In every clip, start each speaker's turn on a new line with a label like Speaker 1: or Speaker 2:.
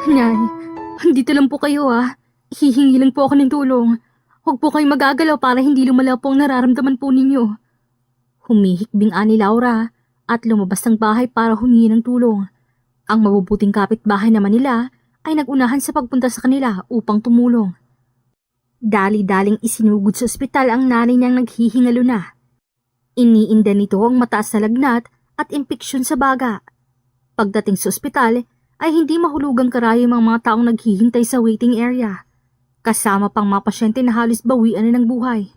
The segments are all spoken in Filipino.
Speaker 1: Nay, dito lang po kayo Hihingi lang po ako ng tulong. Huwag po kayong magagalaw para hindi lumala po ang nararamdaman po ninyo. Humihikbing ani Laura at lumabas ng bahay para humingi ng tulong. Ang mabubuting kapitbahay naman nila ay nagunahan sa pagpunta sa kanila upang tumulong. Dali-daling isinugod sa ospital ang nanay niyang naghihingalo na. Iniinda nito ang mataas na lagnat at impeksyon sa baga. Pagdating sa ospital ay hindi mahulugang karayom ang mga taong naghihintay sa waiting area. Kasama pang mga pasyente na halos bawian na ng buhay.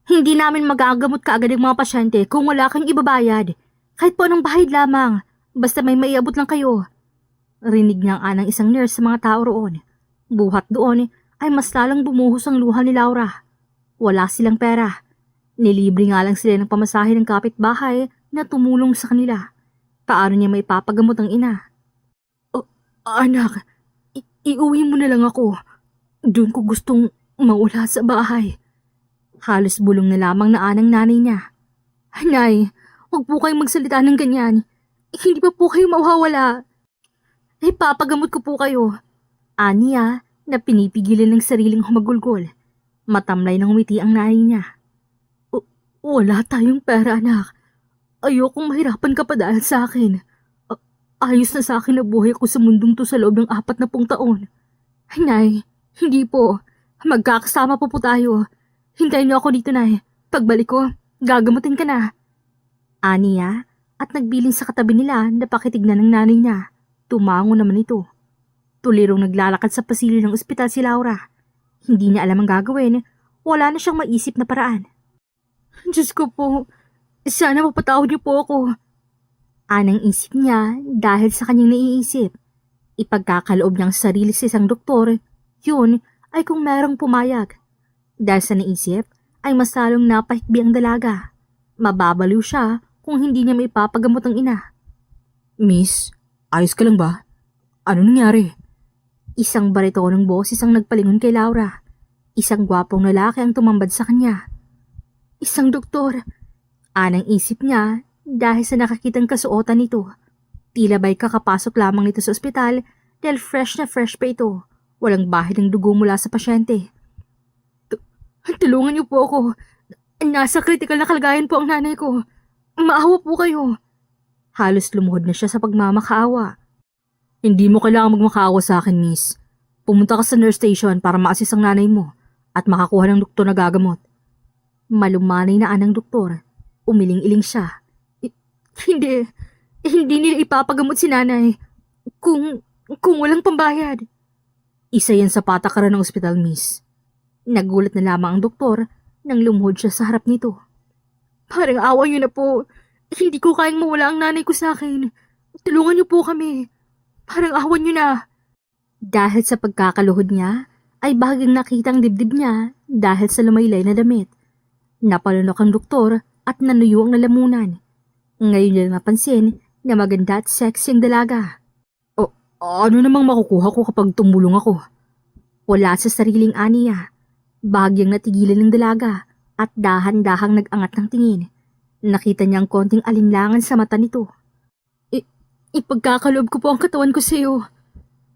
Speaker 1: Hindi namin magagamot kaagad ang mga pasyente kung wala kang ibabayad. Kahit po anong bahid lamang, basta may maiabot lang kayo. Rinig niyang anang isang nurse sa mga tao roon. Buhat doon ay mas lalang bumuhos ang luha ni Laura. Wala silang pera. Nilibre nga lang sila ng pamasahe ng kapitbahay na tumulong sa kanila. Paano niya may papagamot ang ina? Anak, iuwi mo na lang ako. Doon ko gustong mawala sa bahay. Halos bulong na lamang na anang nanay niya. Nay, huwag po kayong magsalita ng ganyan. Hindi pa po kayo mawawala. Ipapagamot ko po kayo. Aniya na pinipigilan ng sariling humagulgol. Matamlay ng ngumiti ang nanay niya. Wala tayong pera, anak. Ayokong mahirapan ka pa dahil sa akin. Ayos na sa akin na buhay ko sa mundong to sa loob ng 40 taon. Nay, hindi po. Magkakasama po tayo. Hintayin niyo ako dito, Nay. Pagbalik ko, gagamutin ka na. Aniya at nagbiling sa katabi nila na pakitignan ng nanay niya. Tumango naman ito. Tulirong naglalakad sa pasilyo ng ospital si Laura. Hindi niya alam ang gagawin. Wala na siyang maisip na paraan. Diyos ko po, sana mapatawad niyo po ako. Anang isip niya dahil sa kanyang naiisip. Ipagkakaloob niyang sarili sa isang doktor, yun ay kung merong pumayag. Dahil sa naisip ay mas lalong napahikbi ang dalaga. Mababaliw siya kung hindi niya maipapagamot ang ina. Miss, ayos ka lang ba? Ano nangyari? Isang baritonong boses ang nagpalingon kay Laura. Isang gwapong lalaki ang tumambad sa kanya. Isang doktor. Anang isip niya dahil sa nakakitang kasuotan nito. Tila ba'y kakapasok lamang nito sa ospital dahil fresh na fresh pa ito. Walang bahid ng dugo mula sa pasyente. Tulungan niyo po ako. Nasa critical na kalagayan po ang nanay ko. Maawa po kayo. Halos lumuhod na siya sa pagmamakaawa. Hindi mo kailangang magmakaawa sa akin, miss. Pumunta ka sa nurse station para ma-assist ang nanay mo at makakuha ng doktor na gagamot. Malumanay na anang doktor. Umiling-iling siya. Hindi nila ipapagamot si nanay kung walang pambayad. Isa yan sa patakaran ng ospital, miss. Nagulat na lamang ang doktor nang lumuhod siya sa harap nito. Parang awa niyo na po. Hindi ko kayang mawala ang nanay ko sa akin. Tulungan niyo po kami. Parang awa niyo na. Dahil sa pagkakaluhod niya, ay bahagyang nakita ang dibdib niya dahil sa lumaylay na damit. Napalunok ang doktor at nanuyo ang lalamunan. Ngayon niya napansin na maganda at sexy ang dalaga. Ano namang makukuha ko kapag tumulong ako? Wala sa sariling aniya. Bahagyang natigilan ng dalaga at dahan-dahang nag-angat ng tingin. Nakita niya ang konting alinlangan sa mata nito. Ipagkakaloob ko po ang katawan ko sa iyo.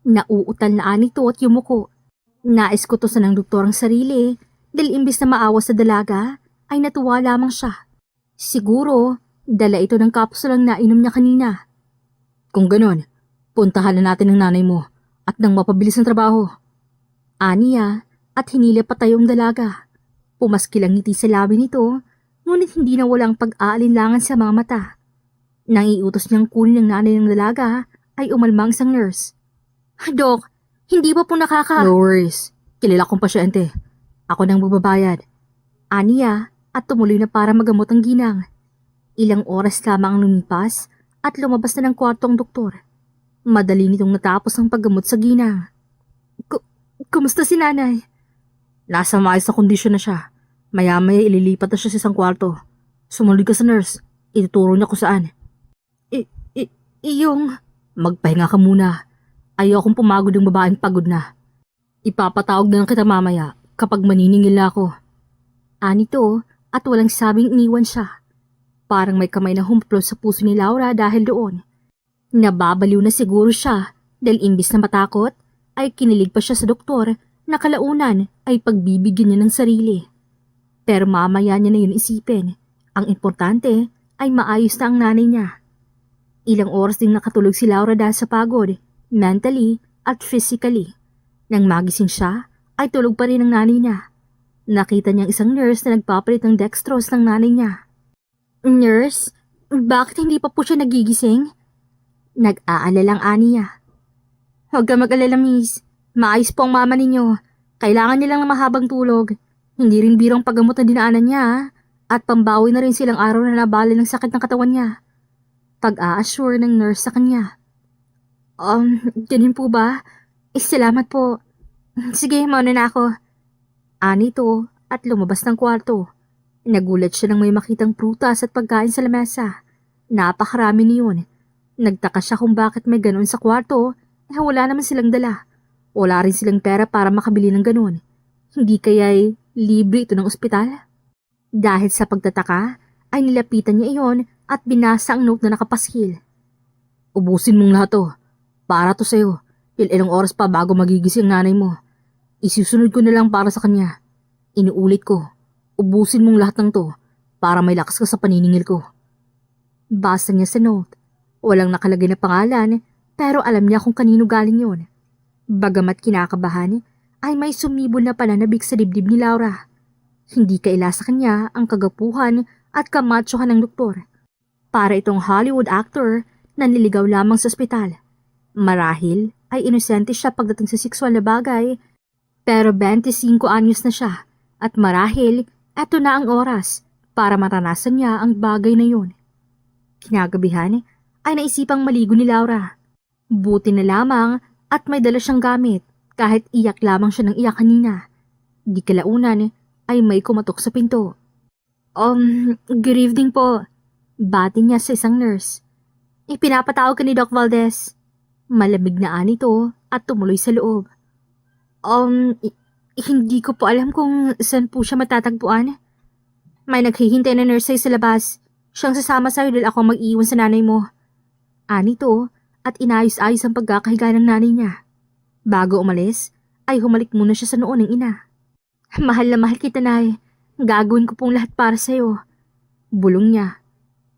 Speaker 1: Nauutal na anito at yumuko. Nais ko to sa ng doktor ang sarili dahil imbis na maawa sa dalaga ay natuwa lamang siya. Siguro, dala ito ng kapsulang nainom niya kanina. Kung ganon, puntahan na natin ang nanay mo at nang mapabilis ang trabaho. Aniya at hinila patay ang dalaga. Pumaskil ang ngiti sa labi nito, ngunit hindi na walang pag-aalinlangan sa mga mata. Nang iutos niyang kunin ng nanay ng dalaga, ay umalmang isang nurse. Dok, hindi pa po
Speaker 2: No worries. Kilala kong pasyente. Ako nang magbabayad.
Speaker 1: Aniya at tumuloy na para magamot ang ginang. Ilang oras lamang ang lumipas at lumabas na ng kwarto ang doktor. Madali nitong natapos ang paggamot sa ginang. Kumusta si nanay?
Speaker 2: Nasa maayos na kondisyon na siya. Maya-maya ililipat na siya sa isang kwarto. Sumunod ka sa nurse. Ituturo niya kung saan.
Speaker 1: Iyong...
Speaker 2: Magpahinga ka muna. Ayokong pumagod yung babaeng pagod na. Ipapatawag na lang kita mamaya kapag maniningil ako.
Speaker 1: Anito at walang sabing iniwan siya. Parang may kamay na humplos sa puso ni Laura dahil doon. Nababaliw na siguro siya Dahil imbis na matakot, ay kinilig pa siya sa doktor na kalaunan ay pagbibigyan niya ng sarili. Pero mamaya niya na yun isipin. Ang importante ay maayos na ang nanay niya. Ilang oras ding nakatulog si Laura dahil sa pagod, mentally at physically. Nang magising siya, ay tulog pa rin ang nanay niya. Nakita niyang isang nurse na nagpapalit ng dextrose ng nanay niya. Nurse, bakit hindi pa po siya nagigising? Nag-aalalang aniya. Huwag ka mag-alala, miss. Maayos po ang mama ninyo. Kailangan nilang ng mahabang tulog. Hindi rin birong paggamot na dinaanan niya, at pambawi na rin silang araw na nabali ng sakit ng katawan niya. Pag-a-assure ng nurse sa kanya. Ganun po ba? Salamat po. Sige, mauna na ako. Anito at lumabas ng kwarto. Nagulat siya nang may makitang prutas at pagkain sa lamesa. Napakarami niyon. Nagtaka siya kung bakit may ganon sa kwarto, wala naman silang dala. Wala rin silang pera para makabili ng ganon. Hindi kaya'y libre ito ng ospital? Dahil sa pagtataka, ay nilapitan niya iyon at binasa ang note na nakapaskil. Ubusin mong lahat to. Para to sa'yo. Ilang oras pa bago magigising ang nanay mo. Isusunod ko na lang para sa kanya. Inuulit ko. Ubusin mong lahat ng to para may lakas ka sa paniningil ko. Basa niya sa note. Walang nakalagay na pangalan pero alam niya kung kanino galing yon. Bagamat kinakabahan, ay may sumibol na pananabik sa dibdib ni Laura. Hindi kaila sa kanya ang kagapuhan at kamatsyohan ng doktor. Para itong Hollywood actor na niligaw lamang sa ospital. Marahil ay inosente siya pagdating sa sexual na bagay, pero 25 anyos na siya at marahil eto na ang oras para maranasan niya ang bagay na yun. Kinagabihan ay naisipang maligo ni Laura. Buti na lamang at may dala siyang gamit kahit iyak lamang siya ng iyak kanina. Di kalaunan ay may kumatok sa pinto. Good evening po. Bati niya sa isang nurse. Ipinapatawag ka ni Doc Valdez. Malamig na anito at tumuloy sa loob. Hindi ko po alam kung saan po siya matatagpuan. May naghihintay na nurse sa labas. Siyang sasama sa'yo dahil ako mag-iwan sa nanay mo. Anito at inayos-ayos ang pagkakahiga ng nanay niya. Bago umalis, ay humalik muna siya sa noo ng ina. Mahal na mahal kita, Nay. Gagawin ko pong lahat para sa'yo. Bulong niya.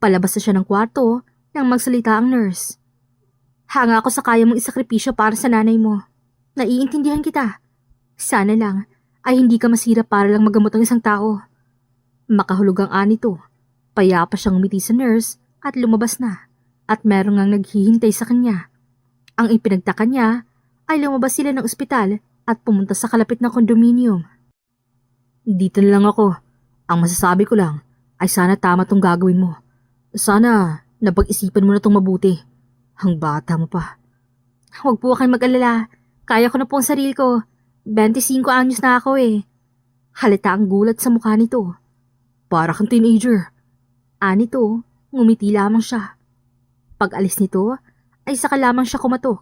Speaker 1: Palabas na siya ng kwarto nang magsalita ang nurse. Hanga ako sa kaya mong isakripisyo para sa nanay mo. Naiintindihan kita. Sana lang ay hindi ka masira para lang magamot ang isang tao. Makahulog ang anito. Payapa siyang umiti sa nurse at lumabas na. At meron ngang naghihintay sa kanya. Ang ipinagtaka niya ay lumabas sila ng ospital at pumunta sa kalapit na kondominium. Dito na lang ako. Ang masasabi ko lang ay sana tama tong gagawin mo. Sana napag-isipan mo na tong mabuti. Ang bata mo pa. Huwag po kayong mag-alala. Kaya ko na po ang sarili ko. 25 anyos na ako eh. Halata ang gulat sa mukha nito. Para kang teenager. Anito, ngumiti lamang siya. Pag-alis nito, ay saka lamang siya kumatok.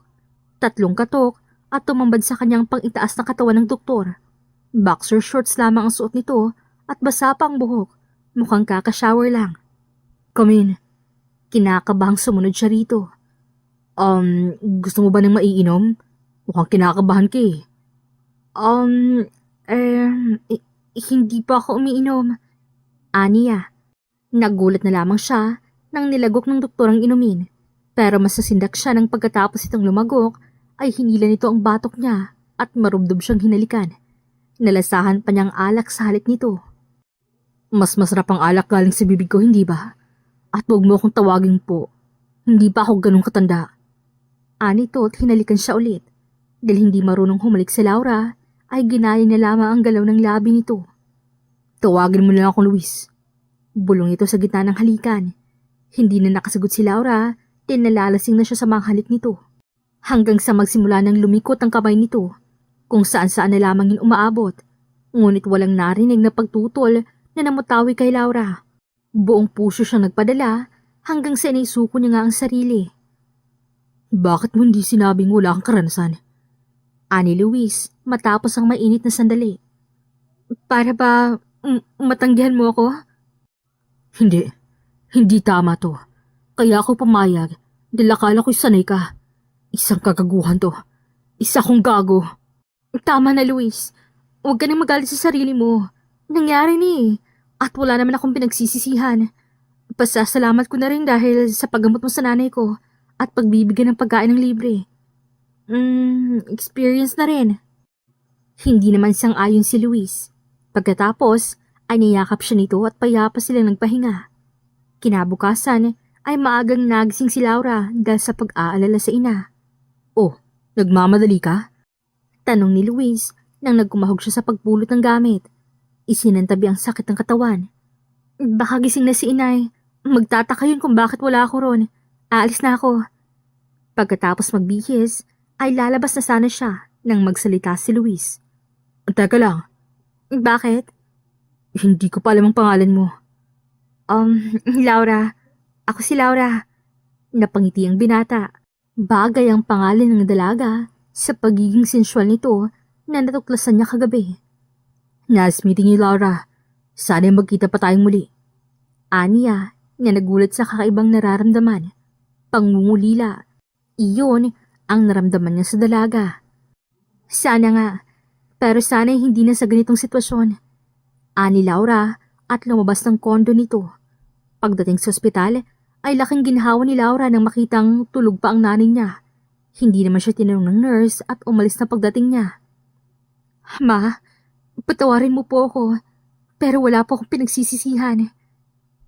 Speaker 1: 3 katok at tumambad sa kanyang pang-itaas na katawan ng doktor. Boxer shorts lamang ang suot nito at basa pa ang buhok. Mukhang kaka-shower lang. Come in. Kinakabahang sumunod siya rito. Gusto mo ba ng maiinom? Mukhang kinakabahan ka eh. Hindi pa ako umiinom. Aniya. Nagulat na lamang siya nang nilagok ng doktor ang inumin. Pero masasindak siya nang pagkatapos itong lumagok ay hinila nito ang batok niya at marubdob siyang hinalikan. Nalasahan pa niyang alak sa halik nito. Mas masarap ang alak galing sa bibig ko, hindi ba? At huwag mo akong tawagin po. Hindi pa ako ganun katanda. Anito at hinalikan siya ulit. Dahil hindi marunong humalik si Laura, ay ginaya niya lamang ang galaw ng labi nito. Tawagin mo lang ako, Luis. Bulong ito sa gitna ng halikan. Hindi na nakasagot si Laura, din nalalasing na siya sa mga halik nito. Hanggang sa magsimula ng lumikot ang kamay nito, kung saan-saan na lamang yun umaabot. Ngunit walang narinig na pagtutol na namutawi kay Laura. Buong puso siyang nagpadala hanggang sa inaisuko niya nga ang sarili. Bakit mo hindi sinabing wala kang karanasan? Ani Luis matapos ang mainit na sandali. Para ba matanggihan mo ako? Hindi. Hindi tama to. Kaya ako pumayag dahil akala ko'y sanay ka.
Speaker 2: Isang kagaguhan to. Isa kong gago.
Speaker 1: Tama na, Luis. Huwag ka nang magalit sa sarili mo. Nangyari ni At wala naman akong pinagsisisihan. Pasasalamat ko na rin dahil sa paggamot mo sa nanay ko at pagbibigyan ng pagkain ng libre. Experience na rin. Hindi naman sang-ayon si Luis. Pagkatapos, ay niyakap siya nito at payapa silang nagpahinga. Kinabukasan ay maagang nagising si Laura dahil sa pag-aalala sa ina.
Speaker 2: Oh, nagmamadali ka?
Speaker 1: Tanong ni Luis nang nagkumahog siya sa pagpulot ng gamit. Isinantabi ang sakit ng katawan. Baka gising na si inay. Magtataka yun kung bakit wala ako ron. Aalis na ako. Pagkatapos magbihis, ay lalabas na sana siya nang magsalita si Luis.
Speaker 2: Teka lang,
Speaker 1: Bakit?
Speaker 2: hindi ko pa alam ang pangalan mo.
Speaker 1: Laura. Ako si Laura. Napangiti ang binata. Bagay ang pangalan ng dalaga sa pagiging sensual nito na natuklasan niya kagabi.
Speaker 2: Nice meeting you, Laura. Sana'y magkita pa tayong muli.
Speaker 1: Aniya na nagulat sa kakaibang nararamdaman. Pangungulila. Iyon ang naramdaman niya sa dalaga. Sana nga, pero sana'y hindi na sa ganitong sitwasyon. Ani Laura at lumabas ng kondo nito. Pagdating sa ospital, ay laking ginhawa ni Laura nang makitang tulog pa ang nanay niya. Hindi naman siya tinanong ng nurse at umalis na pagdating niya. Ma, patawarin mo po ako, pero wala po akong pinagsisisihan.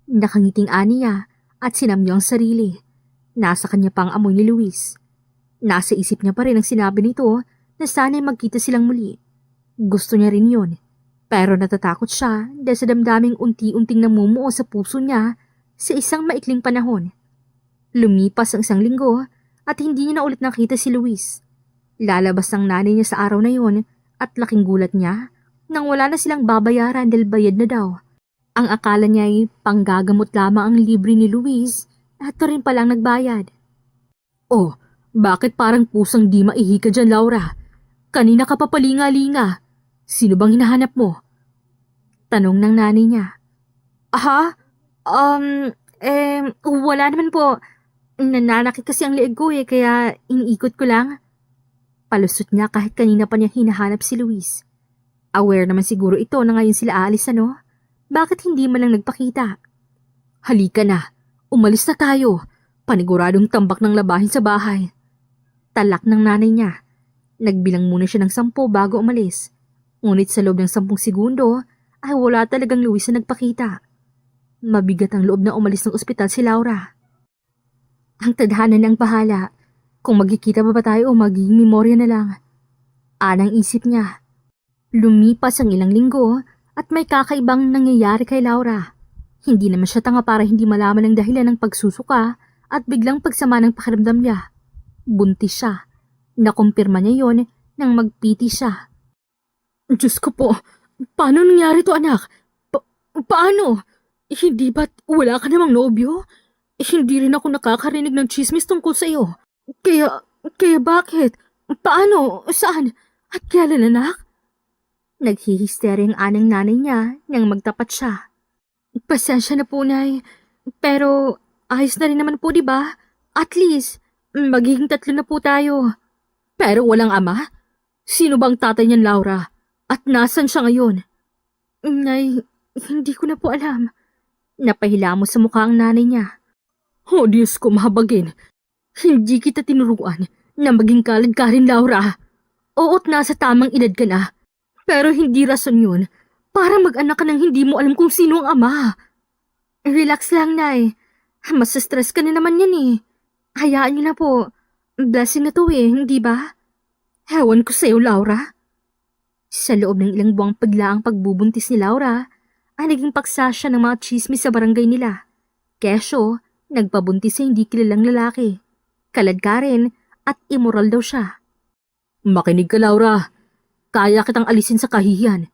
Speaker 1: Nakangiting Aniya at sinamyo ang sarili. Nasa kanya pang amoy ni Luis. Nasa isip niya pa rin ang sinabi nito na sana'y magkita silang muli. Gusto niya rin yun, pero natatakot siya dahil sa damdaming unti-unting namumuo sa puso niya sa isang maikling panahon. Lumipas ang 1 linggo at hindi niya na ulit nakita si Luis. Lalabas ang nanay niya sa araw na yon at laking gulat niya nang wala na silang babayaran dahil bayad na daw. Ang akala niya ay panggagamot lamang ang libre ni Luis at ito rin palang nagbayad.
Speaker 2: Oh, bakit parang pusang di maihika dyan, Laura? Kanina ka pa palinga-linga. Sino bang hinahanap mo?
Speaker 1: Tanong ng nanay niya. Wala naman po. Nananakit kasi ang leeg ko kaya iniikot ko lang. Palusot niya kahit kanina pa niya hinahanap si Luis. Aware naman siguro ito na ngayon sila aalis Bakit hindi man lang nagpakita?
Speaker 2: Halika na, umalis na tayo. Paniguradong tambak ng labahin sa bahay.
Speaker 1: Talak ng nanay niya. Nagbilang muna siya ng 10 bago umalis. Ngunit sa loob ng 10 segundo ay wala talagang Luis na nagpakita. Mabigat ang loob na umalis ng ospital si Laura. Ang tadhana ng bahala. Kung magkikita ba tayo o magiging memorya na lang. Anang isip niya. Lumipas ang ilang linggo at may kakaibang nangyayari kay Laura. Hindi naman siya tanga para hindi malaman ang dahilan ng pagsusuka at biglang pagsama ng pakiramdam niya. Buntis siya. Nakumpirma niya yon nang magpiti siya.
Speaker 2: Diyos ko po, paano nangyari to, anak? Paano? Hindi ba't wala ka namang nobyo? Hindi rin ako nakakarinig ng chismis tungkol sa iyo. Kaya bakit? Paano? Saan? At kailan, anak?
Speaker 1: Naghihisterya ang anang nanay niya nang magtapat siya. Pasensya na po, Nay. Pero ayos na rin naman po, di ba? At least, magiging 3 na po tayo.
Speaker 2: Pero walang ama? Sino bang tatay niyan, Laura? At nasan siya ngayon?
Speaker 1: Nay, hindi ko na po alam. Napahilamos sa mukha ang nanay niya.
Speaker 2: Oh, Diyos ko, mahabagin. Hindi kita tinuruan na maging kalad ka rin, Laura. Oo't nasa tamang edad ka na. Pero hindi rason yun para mag-anak ka nang hindi mo alam kung sino ang ama.
Speaker 1: Relax lang, Nay. Mas stress ka na naman yan Hayaan niyo na po. Blessing na to hindi ba?
Speaker 2: Ewan ko sa'yo, Laura.
Speaker 1: Sa loob ng ilang buwang paglaang pagbubuntis ni Laura, ay naging paksa siya ng mga chismis sa barangay nila. Kesyo, nagpabuntis sa hindi kilalang lalaki. Kalad ka rin at immoral daw siya.
Speaker 2: Makinig ka, Laura. Kaya kitang alisin sa kahihiyan.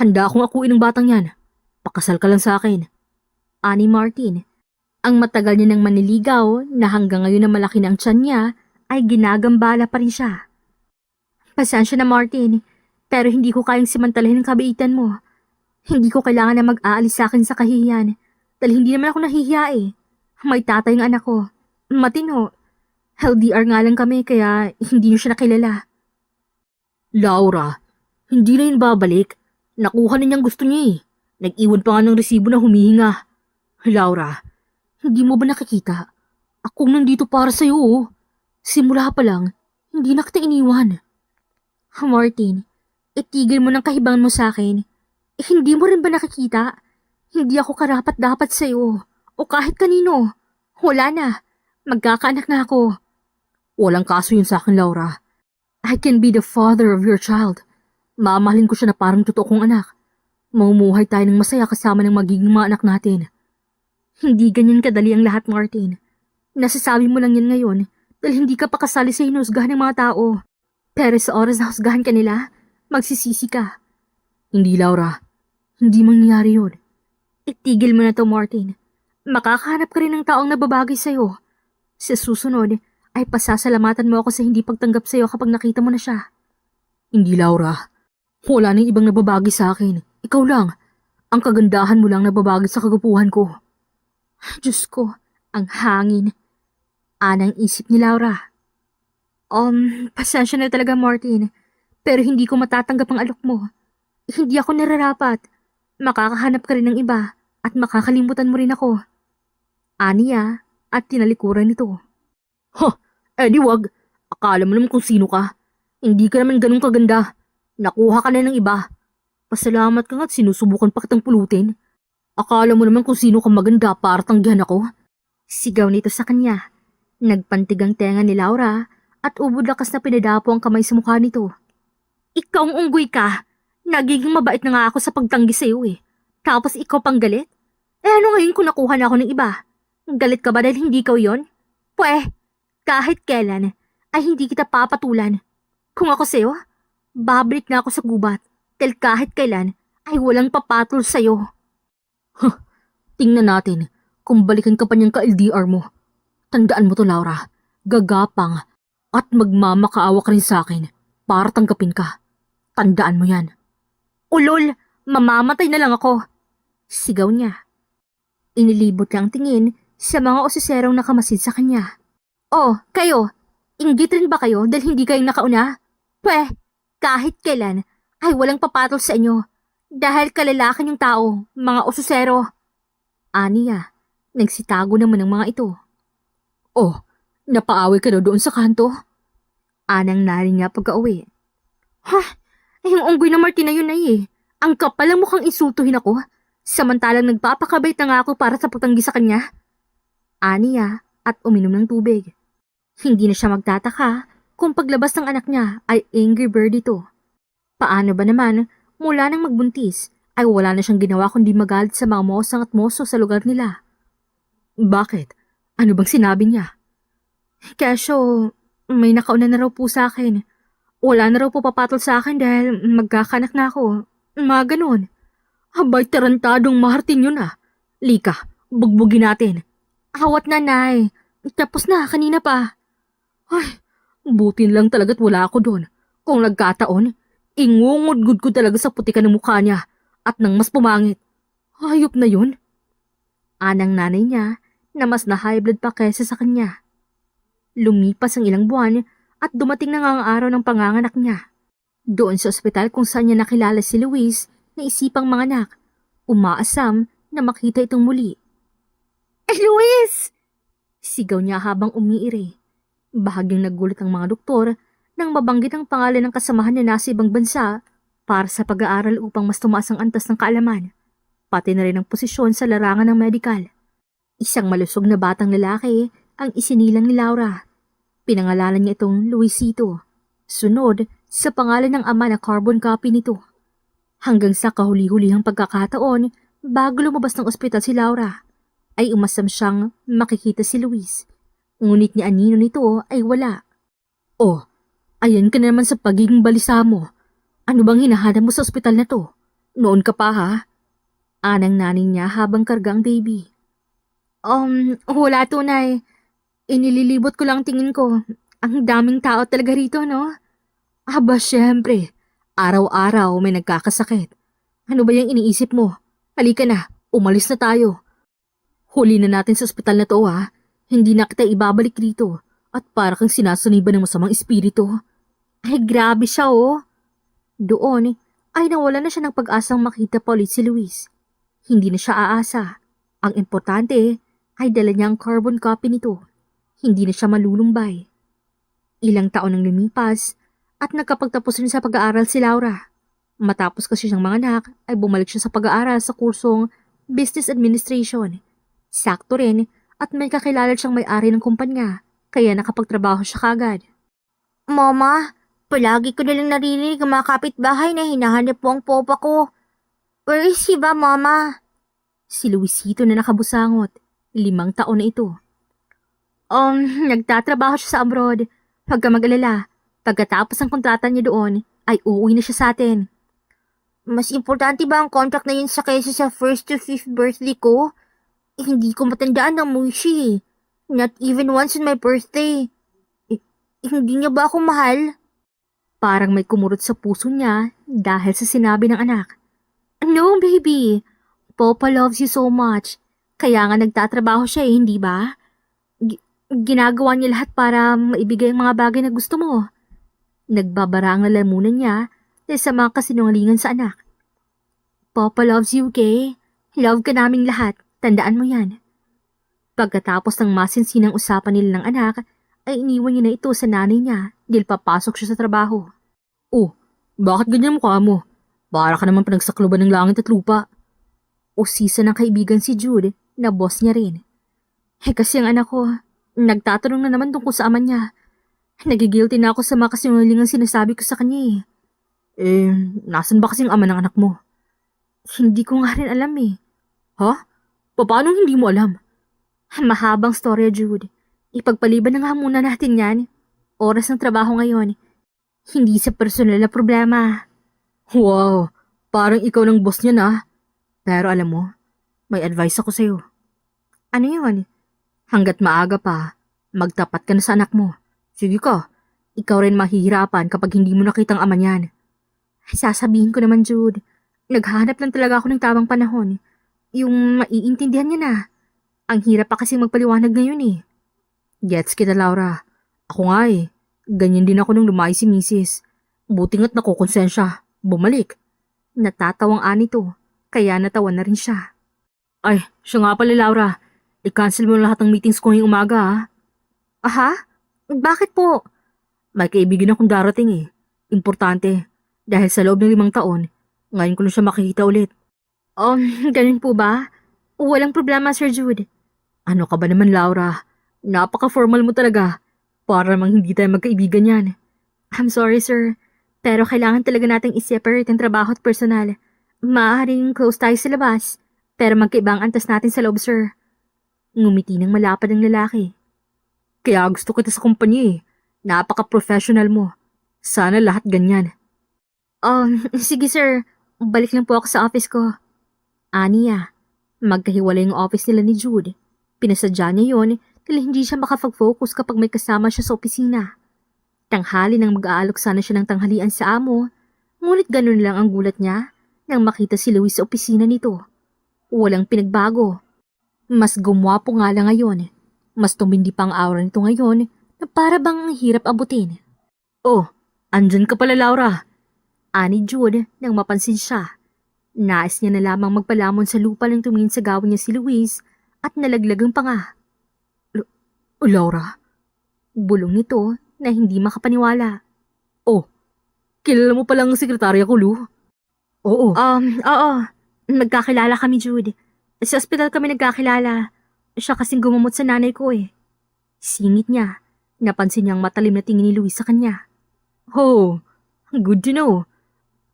Speaker 2: Handa akong akuin ng batang yan. Pakasal ka lang sa akin.
Speaker 1: Ani Martin. Ang matagal niya ng maniligaw na hanggang ngayon na malaki ng tiyan niya ay ginagambala pa rin siya. Pasensya na, Martin, pero hindi ko kayang simantalahin ang kabaitan mo. Hindi ko kailangan na mag-aalis sa akin sa kahihiyan dahil hindi naman ako nahihiya May tatay ang anak ko. Matino. LDR nga lang kami kaya hindi niyo siya nakilala.
Speaker 2: Laura, hindi na yun babalik. Nakuha na niyang gusto niya eh. Nag-iwan pa nga ng resibo na humihinga. Laura, hindi mo ba nakikita? Akong nandito para sa'yo oh. Simula pa lang, hindi na kita iniwan.
Speaker 1: Martin, itigil mo ng kahibangan mo sa akin. Hindi mo rin ba nakikita? Hindi ako karapat-dapat sa'yo. O kahit kanino. Wala na. Magkakaanak na ako.
Speaker 2: Walang kaso yun sa akin, Laura.
Speaker 1: I can be the father of your child.
Speaker 2: Mamahalin ko siya na parang totoo kong anak. Mamumuhay tayo ng masaya kasama ng magiging mga anak natin.
Speaker 1: Hindi ganyan kadali ang lahat, Martin. Nasasabi mo lang yan ngayon dahil hindi ka pa kasali sa hinusgahan ng mga tao. Pero sa oras na husgahan ka nila, magsisisi ka.
Speaker 2: Hindi, Laura. Hindi mangyayari yun.
Speaker 1: Itigil mo na to, Martin. Makakahanap ka rin ng taong nababagay sa'yo. Sa susunod, ay pasasalamatan mo ako sa hindi pagtanggap sa'yo kapag nakita mo na siya.
Speaker 2: Hindi, Laura. Wala nang ibang nababagay sa akin. Ikaw lang. Ang kagandahan mo lang nababagay sa kagwapuhan ko.
Speaker 1: Diyos ko, ang hangin. Anang isip ni Laura. Pasensya na talaga, Martin. Pero hindi ko matatanggap ang alok mo. Hindi ako nararapat. Makakahanap ka rin ng iba at makakalimutan mo rin ako. Aniya at tinalikuran nito.
Speaker 2: Di wag. Akala mo naman kung sino ka. Hindi ka naman ganun kaganda. Nakuha ka na ng iba. Pasalamat ka nga at sinusubukan pa kitang pulutin. Akala mo naman kung sino ka maganda para tanggihan ako.
Speaker 1: Sigaw nito sa kanya. Nagpantig ang tenga ni Laura at ubod lakas na pinadapo ang kamay sa mukha nito. Ikaw ang unggoy ka. Nagiging mabait na nga ako sa pagtanggi sa'yo eh. Tapos ikaw pang galit? Ano ngayon kung nakuha na ako ng iba? Galit ka ba dahil hindi ikaw yon? Kahit kailan ay hindi kita papatulan. Kung ako sa'yo, babalik na ako sa gubat. Dahil kahit kailan ay walang papatol sa'yo.
Speaker 2: Tingnan natin kung balikan ka pa niyang ka-LDR mo. Tandaan mo to, Laura. Gagapang at magmamakaawa ka rin sa akin para tanggapin ka. Tandaan mo yan.
Speaker 1: Ulol, mamamatay na lang ako. Sigaw niya. Inilibot lang tingin sa mga osiserong nakamasid sa kanya. Oh, kayo, inggit rin ba kayo dahil hindi kayo nakauna? Kahit kailan ay walang papatol sa inyo dahil kalalakan yung tao, mga ososero. Aniya, nagsitago naman ng mga ito.
Speaker 2: Oh, napaaway ka daw doon sa kanto?
Speaker 1: Anang narin niya pagka-uwi. Yung unggoy na Martin na yun ay eh. Ang kapal ang mukhang insultuhin ako, samantalang nagpapakabait na nga ako para sa pagtanggi sa kanya. Aniya at uminom ng tubig. Hindi na siya magtataka kung paglabas ng anak niya ay angry bird ito. Paano ba naman, mula nang magbuntis, ay wala na siyang ginawa kundi magalit sa mga mosang at moso sa lugar nila.
Speaker 2: Bakit? Ano bang sinabi niya?
Speaker 1: Kesyo, may nakauna na raw po sa akin. Wala na raw po papatol sa akin dahil magkakanak na ako. Mga ganun.
Speaker 2: Abay, tarantadong Martin yun ah. Lika, bugbugin natin.
Speaker 1: Awat nanay. Tapos na, kanina pa.
Speaker 2: Ay, butin lang talaga't wala ako doon. Kung nagkataon, ingungudgud ko talaga sa putikan ng mukha niya at nang mas pumangit. Hayop na yun.
Speaker 1: Anang nanay niya na mas na high blood pa kaysa sa kanya. Lumipas ang ilang buwan at dumating na nga ang araw ng panganganak niya. Doon sa ospital kung saan niya nakilala si Luis na isipang manganak, umaasam na makita itong muli. Luis! Sigaw niya habang umiiri. Bahagyang nagulat ang mga doktor nang mabanggit ang pangalan ng kasamahan niya nasa ibang bansa para sa pag-aaral upang mas tumaas ang antas ng kaalaman, pati na rin ang posisyon sa larangan ng medikal. Isang malusog na batang lalaki ang isinilang ni Laura. Pinangalanan niya itong Luisito, sunod sa pangalan ng ama na carbon copy nito. Hanggang sa kahuli-hulihang pagkakataon bago lumabas ng ospital si Laura, ay umasam siyang makikita si Luis. Ngunit ni anino nito ay wala.
Speaker 2: Oh, ayan ka na naman sa pagiging balisa mo. Ano bang hinahanap mo sa ospital na to? Noon ka pa ha?
Speaker 1: Anang nanin niya habang kargang baby. Wala tunay. Inililibot ko lang tingin ko. Ang daming tao talaga rito, no?
Speaker 2: Aba, syempre. Araw-araw may nagkakasakit. Ano ba yung iniisip mo? Halika na, umalis na tayo. Huli na natin sa ospital na to ha. Hindi na kita ibabalik rito. At para kang sinasaniban ng masamang espiritu.
Speaker 1: Ay, grabe siya oh. Doon ay nawala na siya ng pag-asang makita pa ulit si Luis. Hindi na siya aasa. Ang importante ay dala niya ang carbon copy nito. Hindi na siya malulumbay. Ilang taon nang lumipas at nagkapagtapos rin sa pag-aaral si Laura. Matapos kasi siyang manganak ay bumalik siya sa pag-aaral sa kursong Business Administration. Sakto rin at may kakilala siyang may-ari ng kumpanya kaya nakapagtrabaho siya kagad. Mama, palagi ko nalang naririnig ang mga kapitbahay na hinahanap po ang popa ko. Where is he ba, Mama? Si Luisito na nakabusangot. 5 taon na ito. Nagtatrabaho siya sa abroad. Huwag ka mag-alala. Pagkatapos ng kontrata niya doon, ay uuwi na siya sa atin. Mas importante ba ang contract na yun sa kaysa sa 1st to 5th birthday ko? Hindi ko matandaan ng mushi. Not even once on my birthday. Hindi niya ba ako mahal? Parang may kumurot sa puso niya dahil sa sinabi ng anak. No, baby. Papa loves you so much. Kaya nga nagtatrabaho siya hindi ba? Ginagawa niya lahat para maibigay ang mga bagay na gusto mo. Nagbabara ang lalamunan niya dahil sa mga kasinungalingan sa anak. Papa loves you, Kay. Love ka naming lahat. Tandaan mo yan. Pagkatapos ng masinsinang usapan nila ng anak, ay iniwan niya na ito sa nanay niya dahil papasok siya sa trabaho.
Speaker 2: Oh, bakit ganyan mukha mo? Para ka naman pinagsakluban ng langit at lupa.
Speaker 1: Usisa ng kaibigan si Jude na boss niya rin. Kasi ang anak ko, nagtatanong na naman tungkol sa ama niya. Nagigilty na ako sa mga kasinungalingang sinasabi ko sa kanya
Speaker 2: Nasan ba kasing ama ng anak mo?
Speaker 1: Hindi ko nga rin alam
Speaker 2: Ha? Paano hindi mo alam?
Speaker 1: Mahabang storya, Jude. Ipagpaliban na nga muna natin yan. Oras ng trabaho ngayon. Hindi sa personal na problema.
Speaker 2: Wow, parang ikaw ng boss niya na. Pero alam mo, may advice ako sa'yo.
Speaker 1: Ano yun?
Speaker 2: Hanggat maaga pa, magtapat ka na sa anak mo. Sige ka, ikaw rin mahihirapan kapag hindi mo nakitang ama niyan.
Speaker 1: Sasabihin ko naman, Jude. Naghahanap lang talaga ako ng tamang panahon. Yung maiintindihan niya na. Ang hirap pa kasi magpaliwanag ngayon
Speaker 2: Gets kita, Laura. Ako nga ganyan din ako nung lumayo si Mrs. Buti nga't nakukonsensya. Bumalik.
Speaker 1: Natatawang ani to, kaya natawa na rin siya.
Speaker 2: Ay, siya nga pala, Laura. I-cancel mo lahat ng meetings ko ngayong umaga, ha?
Speaker 1: Aha? Bakit po?
Speaker 2: May kaibigan akong darating Importante. Dahil sa loob ng 5 taon, ngayon ko na siya makikita ulit.
Speaker 1: Ganun po ba? Walang problema, Sir Jude.
Speaker 2: Ano ka ba naman, Laura? Napaka-formal mo talaga. Para namang hindi tayo magkaibigan yan.
Speaker 1: I'm sorry, sir. Pero kailangan talaga nating i-separate ang trabaho at personal. Maaaring close tayo sa labas, pero magkaibang antas natin sa loob, sir. Ngumiti ng malapad ang lalaki.
Speaker 2: Kaya gusto kita sa kumpanya Napaka-professional mo. Sana lahat ganyan.
Speaker 1: Sige, sir. Balik lang po ako sa office ko. Aniya, magkahiwalay yung office nila ni Jude. Pinasadya niya yon dahil hindi siya makapag-focus kapag may kasama siya sa opisina. Tanghali nang mag-aalok sana siya ng tanghalian sa amo, ngunit ganun lang ang gulat niya nang makita si Luis sa opisina nito. Walang pinagbago. Mas gumwapo nga lang ngayon. Mas tumindi pa ang aura nito ngayon na para bang hirap abutin.
Speaker 2: Oh, andyan ka pala, Laura.
Speaker 1: Ani Jude nang mapansin siya. Nais niya na lamang magpalamon sa lupa nang tumingin sa gawin niya si Luis at nalaglagang panga.
Speaker 2: Laura?
Speaker 1: Bulong nito na hindi makapaniwala.
Speaker 2: Oh, kilala mo palang sekretarya ko, Lu?
Speaker 1: Oo. Oo. Nagkakilala kami, Jude. Sa ospital kami nagkakilala. Siya kasing gumamot sa nanay ko Singit niya. Napansin niyang matalim na tingin ni Luis sa kanya.
Speaker 2: Oh, good to know.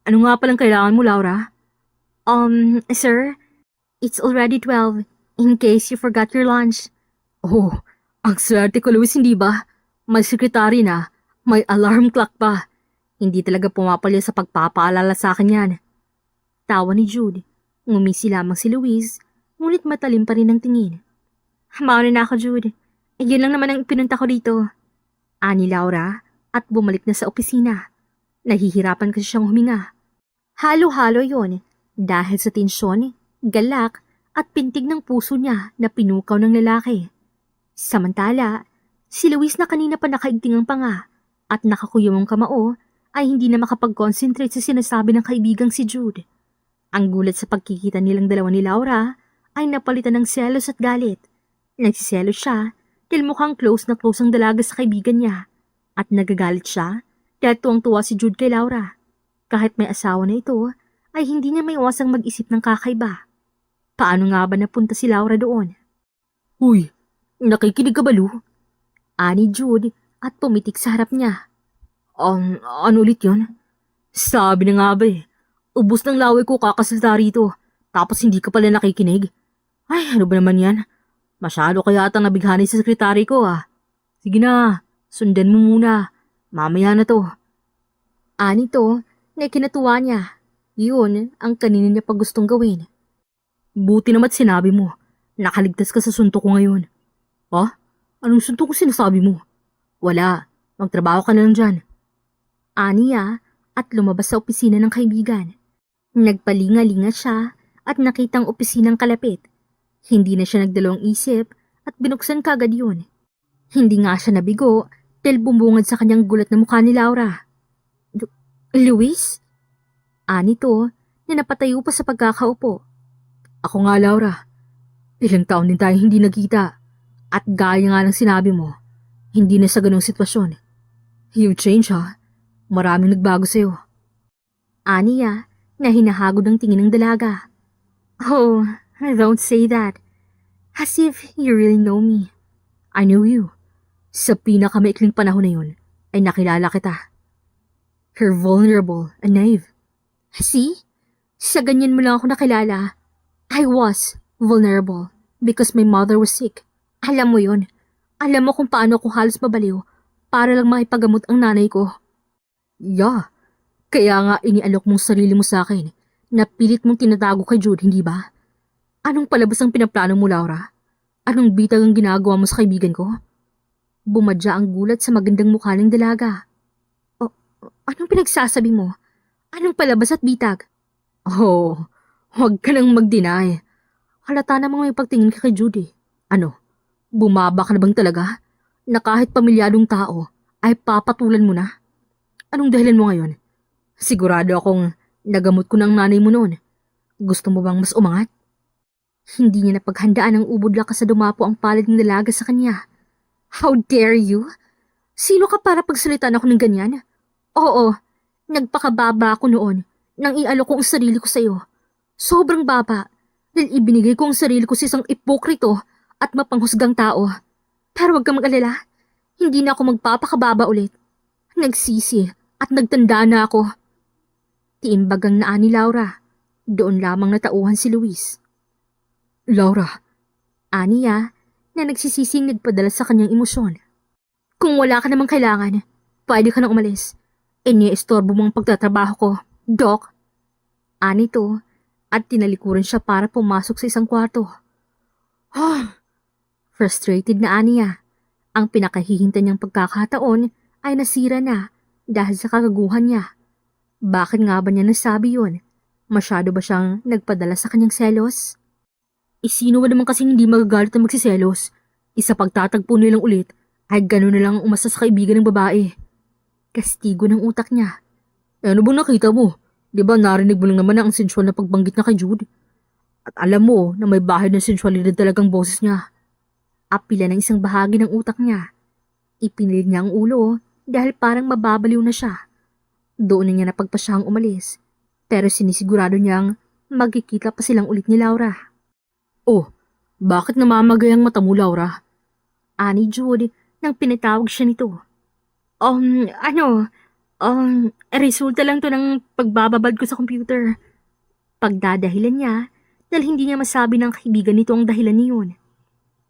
Speaker 2: Ano nga palang kailangan mo, Laura?
Speaker 1: Sir, it's already 12 in case you forgot your lunch.
Speaker 2: Oh, ang swerte ko, Luis, hindi ba? May sekretary na, may alarm clock pa. Hindi talaga pumapalya sa pagpapaalala sa akin yan.
Speaker 1: Tawa ni Jude. Ngumisi lamang si Luis, ngunit matalim pa rin ang tingin. Mauna na ako, Jude. Yun lang naman ang pinunta ko dito. Ani Laura at bumalik na sa opisina. Nahihirapan kasi siyang huminga. Halo-halo yon dahil sa tensyon, galak at pintig ng puso niya na pinukaw ng lalaki. Samantala, Si Luis na kanina pa nakaigting ang panga at nakakuyong ang kamao ay hindi na makapag-concentrate sa sinasabi ng kaibigang si Jude. Ang gulat sa pagkikita nilang dalawa ni Laura ay napalitan ng selos at galit. Nagsiselos siya dahil mukhang close na close ang dalaga sa kaibigan niya at nagagalit siya dahil tuwang-tuwa si Jude kay Laura. Kahit may asawa na ito ay hindi niya maiwasang mag-isip ng kakaiba. Paano nga ba napunta si Laura doon?
Speaker 2: Uy, nakikinig ka ba, Lu?
Speaker 1: Ani Jude at pumitik sa harap niya.
Speaker 2: Ano ulit yun? Sabi na nga ba ubos ng laway ko kakasalita rito, tapos hindi ka pala nakikinig? Ay, ano ba naman yan? Masyado kaya atang nabighani sa sekretary ko Sige na, sundan mo muna. Mamaya na to.
Speaker 1: Ani to na ikinatuwa niya. Yun ang kanina niya pa gustong gawin.
Speaker 2: Buti naman sinabi mo. Nakaligtas ka sa suntok ko ngayon. Anong suntok ko sinasabi mo? Wala. Magtrabaho ka na lang dyan.
Speaker 1: Aniya at lumabas sa opisina ng kaibigan. Nagpalinga-linga siya at nakitang opisinang kalapit. Hindi na siya nagdalawang isip at binuksan kagad yun. Hindi nga siya nabigo dahil bumungad sa kanyang gulat na mukha ni Laura. Luis? Ani to na napatayo pa sa pagkakaupo.
Speaker 2: Ako nga, Laura. Ilang taon din tayo hindi nagkita. At gaya nga ng sinabi mo, hindi na sa ganong sitwasyon. You change Maraming nagbago sa'yo.
Speaker 1: Aniya na hinahagod ang tingin ng dalaga. Oh, don't say that. As if you really know me.
Speaker 2: I knew you. Sa pinakamaikling panahon na yun, ay nakilala kita. You're vulnerable and naive.
Speaker 1: See? Sa ganyan mo lang ako nakilala. I was vulnerable because my mother was sick. Alam mo yun. Alam mo kung paano ako halos mabaliw para lang maipagamot ang nanay ko.
Speaker 2: Yeah. Kaya nga inialok mong sarili mo sa akin na pilit mong tinatago kay Jude, hindi ba? Anong palabas ang pinaplano mo, Laura? Anong bitag ang ginagawa mo sa kaibigan ko?
Speaker 1: Bumadya ang gulat sa magandang mukha ng dalaga. Anong pinagsasabi mo? Anong palabas at bitag?
Speaker 2: Huwag ka nang mag-deny. Halata namang may pagtingin ka kay Jude. Ano? Bumaba ka na bang talaga? Na kahit pamilyadong tao ay papatulan mo na? Anong dahilan mo ngayon? Sigurado akong nagamot ko ng nanay mo noon. Gusto mo bang mas umangat?
Speaker 1: Hindi niya napaghandaan ng ubod lakas sa dumapo ang palad ng dalaga sa kanya. How dare you? Sino ka para pagsalitan ako ng ganyan? Oo, nagpakababa ako noon nang ialok ko ang sarili ko sa iyo. Sobrang baba dahil ibinigay ko ang sarili ko sa isang ipokrito at mapanghusgang tao. Pero huwag kang mag-alala, hindi na ako magpapakababa ulit. Nagsisi at nagtanda na ako. Tiimbagang naa ni Laura. Doon lamang natauhan si Luis.
Speaker 2: Laura.
Speaker 1: Aniya na nagsisising nagpadala sa kanyang emosyon. Kung wala ka namang kailangan, pwede ka nang umalis. Iniistorbo mo ang pagtatrabaho ko, Doc. Ani to at tinalikuran siya para pumasok sa isang kwarto. Frustrated na Aniya. Ang pinakahihintay niyang pagkakataon ay nasira na dahil sa kagaguhan niya. Bakit nga ba niya nasabi yun? Masyado ba siyang nagpadala sa kanyang selos?
Speaker 2: Sino ba naman kasing hindi magagalit na magsiselos? Isa pagtatagpo nilang ulit ay gano'n na lang ang umasa sa kaibigan ng babae.
Speaker 1: Kastigo ng utak niya.
Speaker 2: Ano bang nakita mo? Di ba narinig mo lang naman ang sensual na pagbanggit na kay Jude? At alam mo na may bahid ng sensualidad talagang boses niya.
Speaker 1: Apila ng isang bahagi ng utak niya. Ipinilit niya ang ulo dahil parang mababaliw na siya. Doon na niya napagpasyang umalis. Pero sinisigurado niyang magkikita pa silang ulit ni Laura.
Speaker 2: Bakit namamagay ang mata mo, Laura?
Speaker 1: Ani Jude nang pinatawag siya nito. Resulta lang to ng pagbababad ko sa computer. Pagdadahilan niya dahil hindi niya masabi ng kaibigan nito ang dahilan niyon.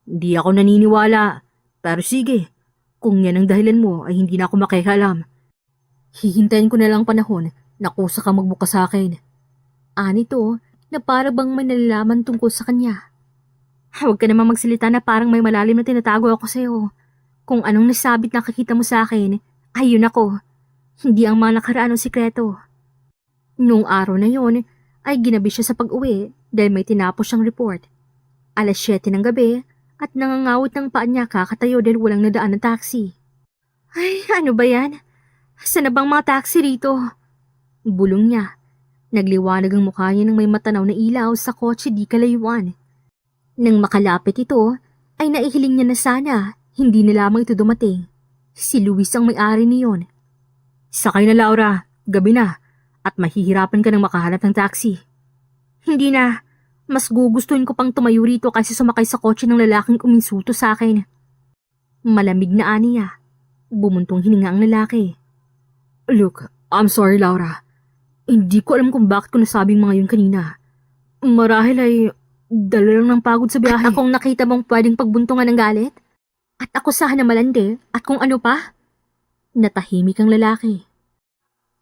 Speaker 2: Di ako naniniwala. Pero sige, kung yan ang dahilan mo ay hindi na ako makikialam. Hihintayin ko na lang panahon na kusa ka magbukas sa akin.
Speaker 1: Ani to na para bang may nalalaman tungkol sa kanya. Huwag ka namang magsalita na parang may malalim na tinatago ako sa'yo. Kung anong nasabit na nakikita mo sa akin, ayun ako. Hindi ang mga nakaraan ng sikreto. Noong araw na yon ay ginabi siya sa pag-uwi dahil may tinapos siyang report. 7:00 ng gabi at nangangawit ng paa niya kakatayo dahil walang nadaan na taxi. Ay, ano ba yan? Saan na bang mga taxi rito? Bulong niya. Nagliwanag ang mukha niya ng may matanaw na ilaw sa kotse di kalayuan. Nang makalapit ito, ay naihiling niya na sana hindi na lamang ito dumating. Si Luis ang may-ari niyon. Sakay na Laura, gabi na, at mahihirapan ka nang makahanap ng taxi. Hindi na, mas gugustuhin ko pang tumayo rito kaysa sumakay sa kotse ng lalaking uminsulto sa akin. Malamig na aniya. Bumuntong hininga ang lalaki. Look, I'm sorry Laura. Hindi ko alam kung bakit ko nasabing mga yun kanina. Marahil ay dala lang ng pagod sa biyahe. At akong nakita mong pwedeng pagbuntungan ng galit? At ako sana malandi? At kung ano pa? Natahimik ang lalaki.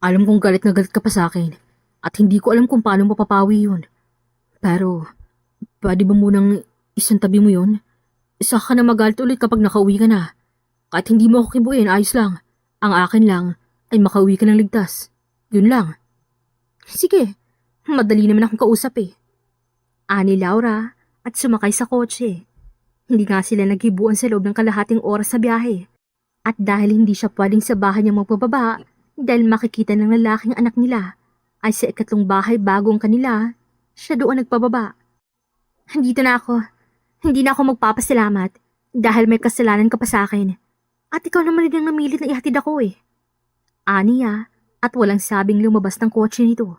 Speaker 1: Alam kong galit na galit ka pa sa akin. At hindi ko alam kung paano mapapawi yun. Pero, pwede ba munang isang tabi mo yun? Saka ka na magalit ulit kapag nakauwi ka na. Kahit hindi mo ako kibuin, ayos lang. Ang akin lang ay makauwi ka ng ligtas. Yun lang. Sige, madali naman akong kausap eh. Ani Laura at sumakay sa kotse. Hindi nga sila naghibuan sa loob ng kalahating oras sa biyahe. At dahil hindi siya pwedeng sa bahay niya magbababa, dahil makikita ng lalaking anak nila, ay sa ikatlong bahay bago ang kanila, siya doon nagpababa. Dito na ako. Hindi na ako magpapasalamat dahil may kasalanan ka pa sa akin. At ikaw naman din ang namilit na ihatid ako eh. Aniya at walang sabing lumabas ng kotse nito.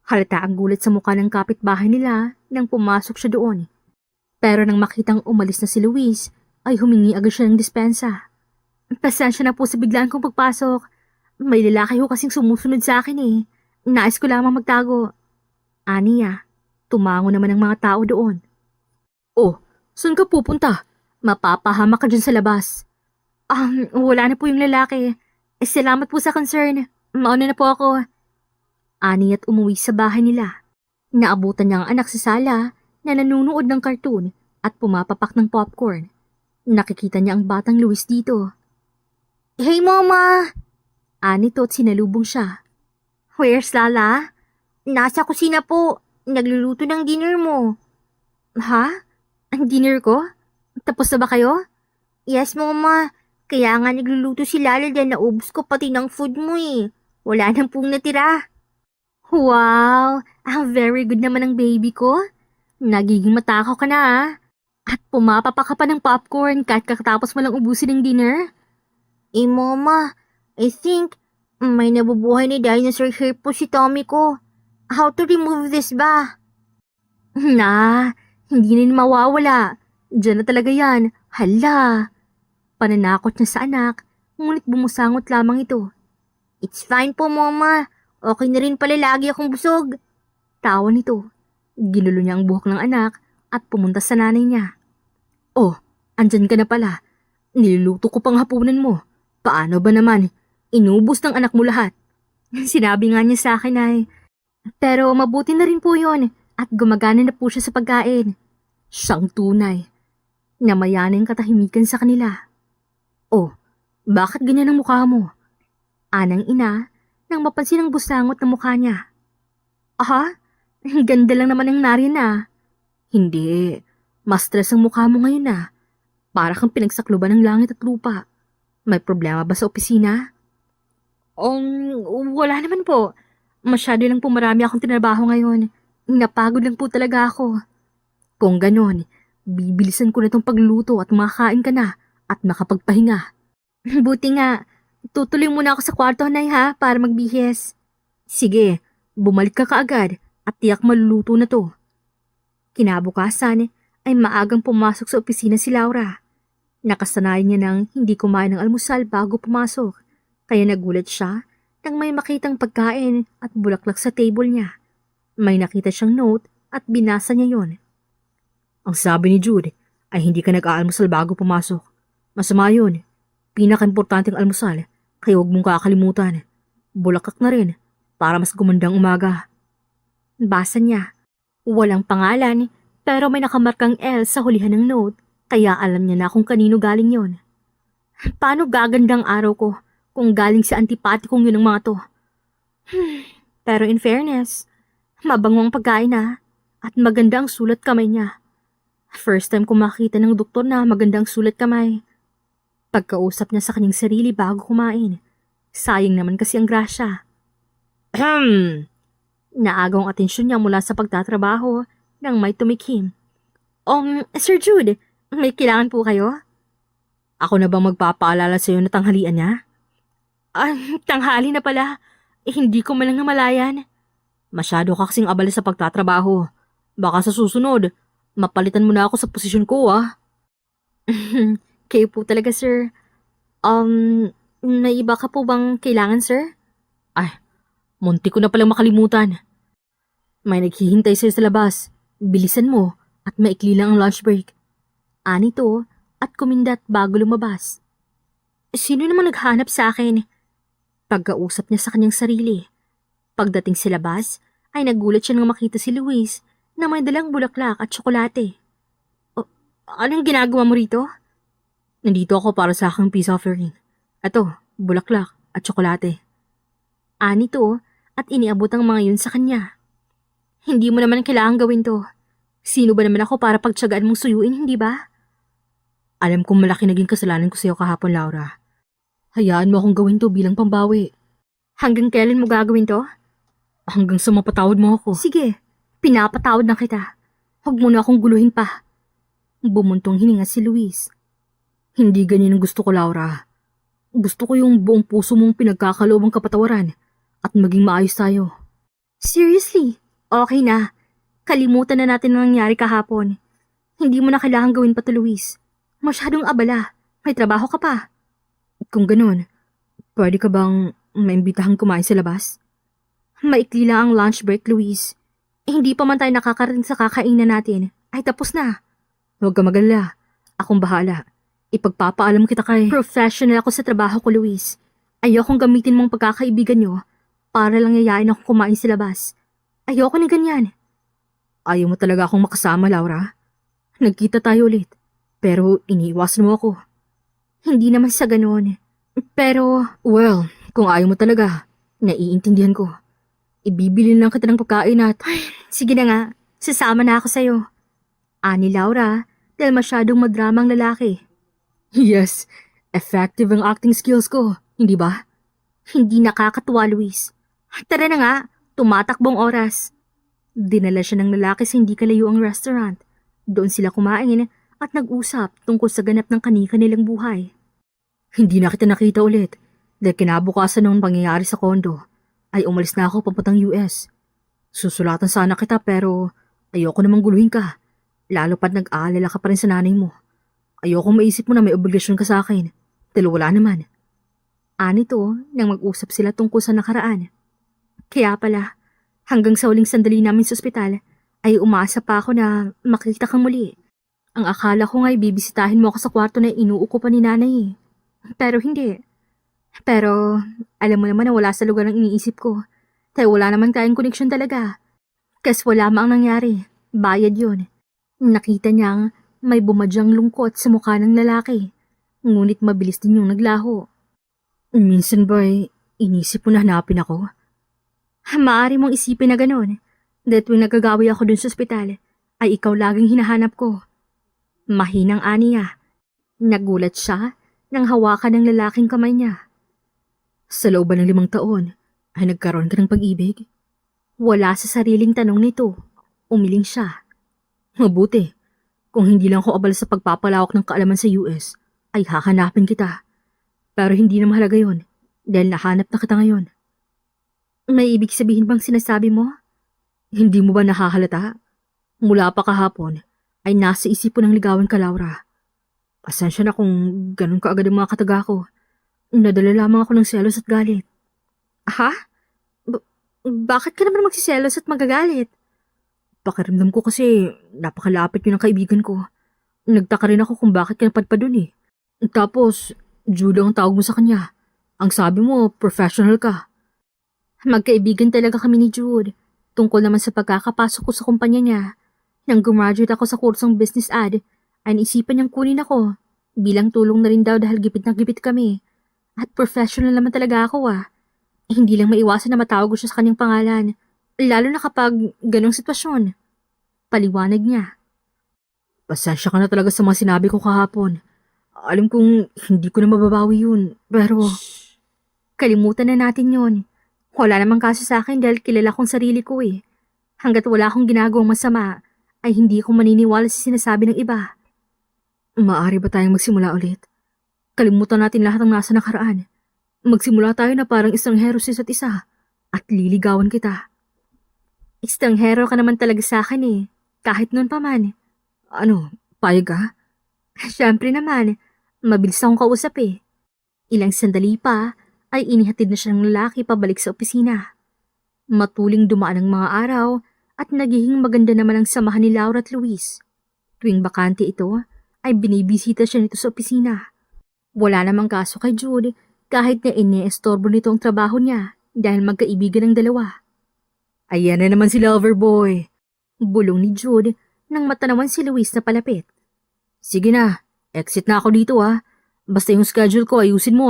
Speaker 1: Halata ang gulat sa mukha ng kapitbahay nila nang pumasok siya doon. Pero nang makitang umalis na si Luis, ay humingi agad siya ng dispensa. Pasensya na po sa biglaan kong pagpasok. May lalaki ho kasing sumusunod sa akin eh. Nais ko lamang magtago. Aniya, tumango naman ang mga tao doon. Oh, saan ka pupunta? Mapapahama ka dyan sa labas. Wala na po yung lalaki. Salamat po sa concern. Mauna na po ako. Ani at umuwi sa bahay nila. Naabutan niya ang anak sa sala na nanunood ng cartoon at pumapapak ng popcorn. Nakikita niya ang batang Luis dito. Hey mama! Ani to at sinalubong siya. Where's Lala? Nasa kusina po. Nagluluto ng dinner mo. Ha? Ang dinner ko? Tapos na ba kayo? Yes mama. Kaya nga nagluluto si Lala dahil naubos ko pati ng food mo eh. Wala nang pong natira. Wow! Ang very good naman ng baby ko. Nagiging matakaw ka na ah. At pumapapa ka pa ng popcorn kahit kakatapos mo lang ubusin ng dinner. Eh mama, I think may nabubuhay na dinosaur hair po si Tommy ko. How to remove this ba? Hindi na mawawala. Diyan na talaga yan. Hala! Pananakot niya sa anak, ngunit bumusangot lamang ito. It's fine po, mama. Okay na rin pala lagi akong busog. Tawa nito. Ginulo niya ang buhok ng anak at pumunta sa nanay niya. Oh, andyan ka na pala. Niluluto ko pang hapunan mo. Paano ba naman? Inubos ng anak mo lahat. Sinabi nga niya sa akin ay, pero mabuti na rin po yun at gumagana na po siya sa pagkain. Siyang tunay. Namayaning katahimikan sa kanila. Oh, bakit ganyan ang mukha mo? Anang ina nang mapansin ang busangot ng mukha niya. Aha? Ganda lang naman ang nariyan ah. Hindi. Mas stress ang mukha mo ngayon ah. Para kang pinagsakluban ng langit at lupa. May problema ba sa opisina? Wala naman po. Masyado lang po marami akong tinrabaho ngayon. Napagod lang po talaga ako. Kung ganon, bibilisan ko na itong pagluto at makakain ka na at makapagpahinga. Buti nga, tutuloy muna ako sa kwarto, Nay ha, para magbihis. Sige, bumalik ka kaagad at tiyak maluluto na to. Kinabukasan ay maagang pumasok sa opisina si Laura. Nakasanayan niya nang hindi kumain ng almusal bago pumasok, kaya nagulat siya nang may makitang pagkain at bulaklak sa table niya. May nakita siyang note at binasa niya yon. Ang sabi ni Jude ay hindi ka nag-aalmusal bago pumasok. Masama yun. Pinaka-importanteng almusal, kaya huwag mong kakalimutan. Bulaklak na rin, para mas gumandang umaga. Basa niya. Walang pangalan, pero may nakamarkang L sa hulihan ng note, kaya alam niya na kung kanino galing yon. Paano gagandang araw ko kung galing sa antipatikong yun ng mga to? Pero in fairness, mabango ang pagkain na at maganda ang sulat kamay niya. First time ko makita ng doktor na magandang sulat kamay. Pagkausap niya sa kanyang sarili bago kumain. Sayang naman kasi ang grasya. Naagaw ang atensyon niya mula sa pagtatrabaho nang may tumikhim. Sir Jude, may kailangan po kayo? Ako na bang magpapaalala sa iyo na tanghalian niya? Tanghali na pala. Hindi ko malang namalayan. Masyado ka kasing abala sa pagtatrabaho. Baka sa susunod, mapalitan mo na ako sa posisyon ko, ah. Kayo po talaga, sir. May iba ka po bang kailangan, sir? Munti ko na palang makalimutan. May naghihintay sa'yo sa labas. Bilisan mo at maikli lang ang lunch break. Ani to at kumindat bago lumabas. Sino namang naghanap sa akin? Pagkausap niya sa kanyang sarili. Pagdating sa labas, ay nagulat siya nang makita si Luis na may dalang bulaklak at tsokolate. Anong ginagawa mo rito? Nandito ako para sa aking peace offering. Ito, bulaklak at tsokolate. Ani to at iniabot ang mga yun sa kanya. Hindi mo naman kailangan gawin to. Sino ba naman ako para pagtsagaan mong suyuin, hindi ba? Alam kong malaki naging kasalanan ko sa iyo kahapon, Laura. Hayaan mo akong gawin to bilang pambawi. Hanggang kailan mo gagawin to? Hanggang sa mapatawad mo ako. Sige, pinapatawad na kita. Huwag mo na akong guluhin pa. Bumuntong hininga si Luis. Hindi ganyan ang gusto ko, Laura. Gusto ko yung buong puso mong pinagkakaloobang kapatawaran at maging maayos tayo. Seriously? Okay na. Kalimutan na natin ang nangyari kahapon. Hindi mo na kailangan gawin pa to, Luis. Masyadong abala. May trabaho ka pa. Kung ganun, pwede ka bang maimbitahang kumain sa labas? Maikli lang ang lunch break, Luis. Hindi pa man tayo nakakarating sa kakainan natin. Ay, tapos na. Huwag ka magalala. Akong bahala. Ipagpapaalam kita kay... Professional ako sa trabaho ko, Luis. Ayokong gamitin mong pagkakaibigan nyo para lang yayain ako kumain sa labas. Ayoko na ganyan. Ayaw mo talaga akong makasama, Laura. Nagkita tayo ulit. Pero iniiwasan mo ako. Hindi naman sa ganoon. Pero... Well, kung ayaw mo talaga, naiintindihan ko. Ibibili lang kita ng pagkain at... Sige na nga, sasama na ako sa'yo. Ani Laura, dahil masyadong madramang lalaki. Yes, effective ang acting skills ko, hindi ba? Hindi nakakatuwa, Luis. Tara na nga, tumatakbong oras. Dinala siya ng lalaki sa hindi kalayo ang restaurant. Doon sila kumain at nag-usap tungkol sa ganap ng kani-kanilang buhay. Hindi na kita nakita ulit dahil kinabukasan ng pangyayari sa kondo ay umalis na ako papuntang US. Susulatan sana kita pero ayoko namang guluhin ka. Lalo pat nag-aalala ka pa rin sa nanay mo. Ayoko maisip mo na may obligasyon ka sa akin dahil wala naman. Ani to nang mag-usap sila tungkol sa nakaraan. Kaya pala, hanggang sa huling sandali namin sa ospital ay umasa pa ako na makita kang muli. Ang akala ko nga'y bibisitahin mo ako sa kwarto na inuukupan ni nanay. Pero hindi. Pero alam mo naman na wala sa lugar ng iniisip ko. Dahil wala naman tayong koneksyon talaga. Kas wala maang nangyari. Bayad yun. Nakita niyang may bumadyang lungkot sa mukha ng lalaki. Ngunit mabilis din yung naglaho. Minsan ba'y inisip mo na hanapin ako? Maaari mong isipin na gano'n. Dahil tuwing nagagawi ako dun sa ospital, ay ikaw laging hinahanap ko. Mahinang aniya. Nagulat siya nang hawakan ng lalaking kamay niya. Sa loob ng 5 taon, ay nagkaroon ka ng pag-ibig? Wala sa sariling tanong nito. Umiling siya. Mabuti. Kung hindi lang ako abala sa pagpapalawak ng kaalaman sa US, ay hahanapin kita. Pero hindi na mahalaga yun, dahil nahanap na kita ngayon. May ibig sabihin bang sinasabi mo? Hindi mo ba nahahalata? Mula pa kahapon, ay nasa isip ko ng ligawan ka, Laura. Pasensya na kung ganun ka agad ang mga kataga ko. Nadala lamang ako ng selos at galit. Ha? Bakit ka naman magsiselos at magagalit? Pakiramdam ko kasi napakalapit yun ng kaibigan ko. Nagtaka rin ako kung bakit ka napadpa dun eh. Tapos, Jude ang tawag mo sa kanya. Ang sabi mo, professional ka. Magkaibigan talaga kami ni Jude. Tungkol naman sa pagkakapasok ko sa kumpanya niya. Nang gumraduate ako sa kursong business ad, ay naisipan niyang kunin ako. Bilang tulong na rin daw dahil gipit na gipit kami. At professional naman talaga ako ah. Hindi lang maiwasan na matawag ko siya sa kanyang pangalan. Lalo na kapag ganong sitwasyon. Paliwanag niya.
Speaker 2: Pasensya ka na talaga sa mga sinabi ko kahapon. Alam kong hindi ko na mababawi yun, pero
Speaker 1: Kalimutan na natin yon. Wala namang kaso sa akin dahil kilala kong sarili ko eh. Hanggat wala akong ginagawang masama, ay hindi ko maniniwala sa sinasabi ng iba.
Speaker 2: maaari ba tayong magsimula ulit? Kalimutan natin lahat ng nasa nakaraan. Magsimula tayo na parang estranghero sa isa't isa at liligawan kita.
Speaker 1: Estranghero ka naman talaga sa akin eh. Kahit noon pa man.
Speaker 2: Ano, payag ka?
Speaker 1: Siyempre naman, mabilis akong kausap eh. Ilang sandali pa ay inihatid na siya ng lalaki pabalik sa opisina. Matuling dumaan ang mga araw at nagiging maganda naman ang samahan ni Laura at Luis. Tuwing bakante ito, ay binibisita siya nito sa opisina. Wala namang kaso kay Jude kahit na iniestorbo nito ang trabaho niya dahil magkaibigan ng dalawa.
Speaker 2: Ayan na naman si Loverboy.
Speaker 1: Bulong ni Jude nang matanawan si Luis na palapit.
Speaker 2: Sige na, exit na ako dito Basta yung schedule ko ayusin mo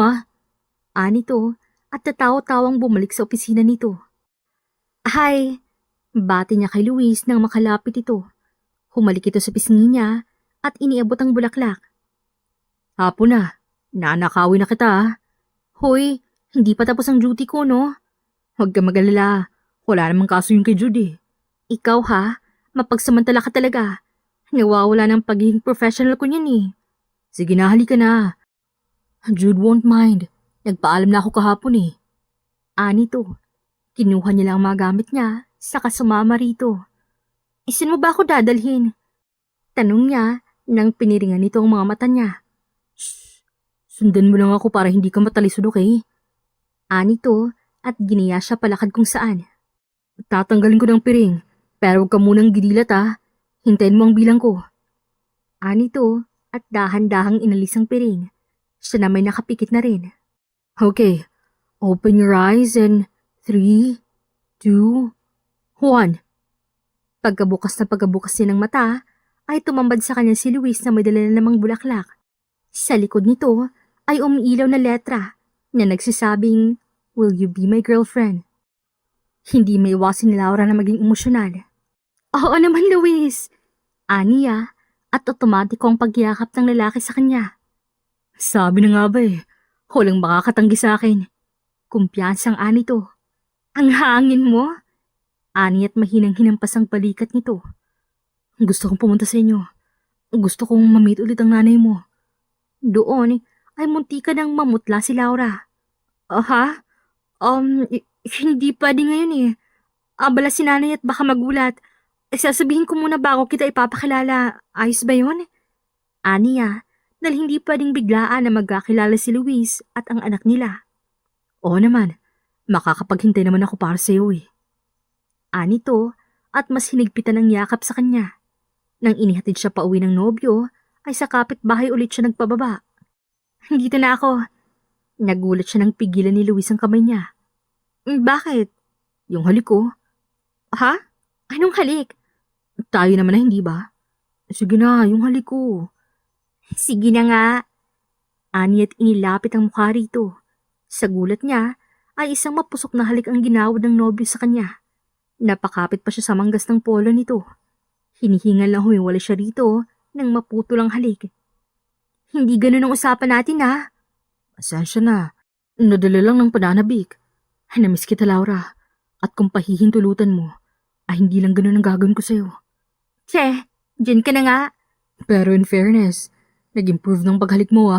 Speaker 1: Anito at tatawa-tawang bumalik sa opisina nito. Hi! Bati niya kay Luis nang makalapit ito. Humalik ito sa pisngi niya at iniabot ang bulaklak.
Speaker 2: Hapon na, nanakawin na kita
Speaker 1: Hoy, hindi pa tapos ang duty ko no?
Speaker 2: Huwag ka mag-alala, wala namang kaso yung kay Judy.
Speaker 1: Ikaw ha, mapagsamantala ka talaga. Nawawala ng pagiging professional ko niyan eh.
Speaker 2: Sige na, halika na. Jude won't mind. Nagpaalam na ako kahapon eh.
Speaker 1: Anito, kinuha niya lang ang mga gamit niya saka sumama rito. Isin mo ba ako dadalhin? Tanong niya nang piniringan nito ang mga mata niya.
Speaker 2: Shh, sundan mo lang ako para hindi ka matalisod, okay?
Speaker 1: Anito at giniya siya palakad kung saan.
Speaker 2: Tatanggalin ko ng piring, pero huwag ka munang gidilat Hintayin mo ang bilang ko.
Speaker 1: Anito at dahan-dahang inalis ang piring. Siya na may nakapikit na rin.
Speaker 2: Okay, open your eyes and 3, 2, 1.
Speaker 1: Pagkabukas niya ng mata, ay tumambad sa kanya si Luis na may dala na namang bulaklak. Sa likod nito ay umiilaw na letra na nagsasabing, "Will you be my girlfriend?" Hindi maiwasan ni Laura na maging emosyonal. Oo naman, Luis! Aniya at otomatiko ang pagyakap ng lalaki sa kanya.
Speaker 2: Sabi na nga ba walang makakatanggi sa akin.
Speaker 1: Kumpiyansang anito. Ang hangin mo? Ani at mahinang hinampas ang balikat nito.
Speaker 2: Gusto kong pumunta sa inyo. Gusto kong ma-meet ulit ang nanay mo.
Speaker 1: Doon ay munti ka nang mamutla si Laura. Ha? Hindi pwede ngayon eh. Abala si nanay at baka magulat. Sasabihin ko muna bago kita ipapakilala. Ayos ba yun? Aniya, dahil hindi pwedeng biglaan na magkakilala si Luis at ang anak nila.
Speaker 2: Oo naman, makakapaghintay naman ako para sa iyo
Speaker 1: Anito at mas hinigpitan ang yakap sa kanya. Nang inihatid siya pauwi ng nobyo, ay sa kapitbahay ulit siya nagpababa. Dito na ako. Nagulat siya nang pigilan ni Luis ang kamay niya. Bakit?
Speaker 2: Yung halik ko.
Speaker 1: Ha? Anong halik?
Speaker 2: Tayo naman na hindi ba? Sige na, yung halik ko.
Speaker 1: Sige na nga. Ani at inilapit ang mukha rito. Sa gulat niya, ay isang mapusok na halik ang ginawad ng nobyo sa kanya. Napakapit pa siya sa manggas ng polo nito. Hinihingal lang humiwala siya rito nang maputol ang halik. Hindi ganun ang usapan natin
Speaker 2: Pasensya na. Nadala lang ng pananabik. Namiss kita, Laura. At kung pahihintulutan mo, ay hindi lang ganun ang gagawin ko sa'yo.
Speaker 1: Che, dyan ka na nga.
Speaker 2: Pero in fairness, nag-improve ng paghalik mo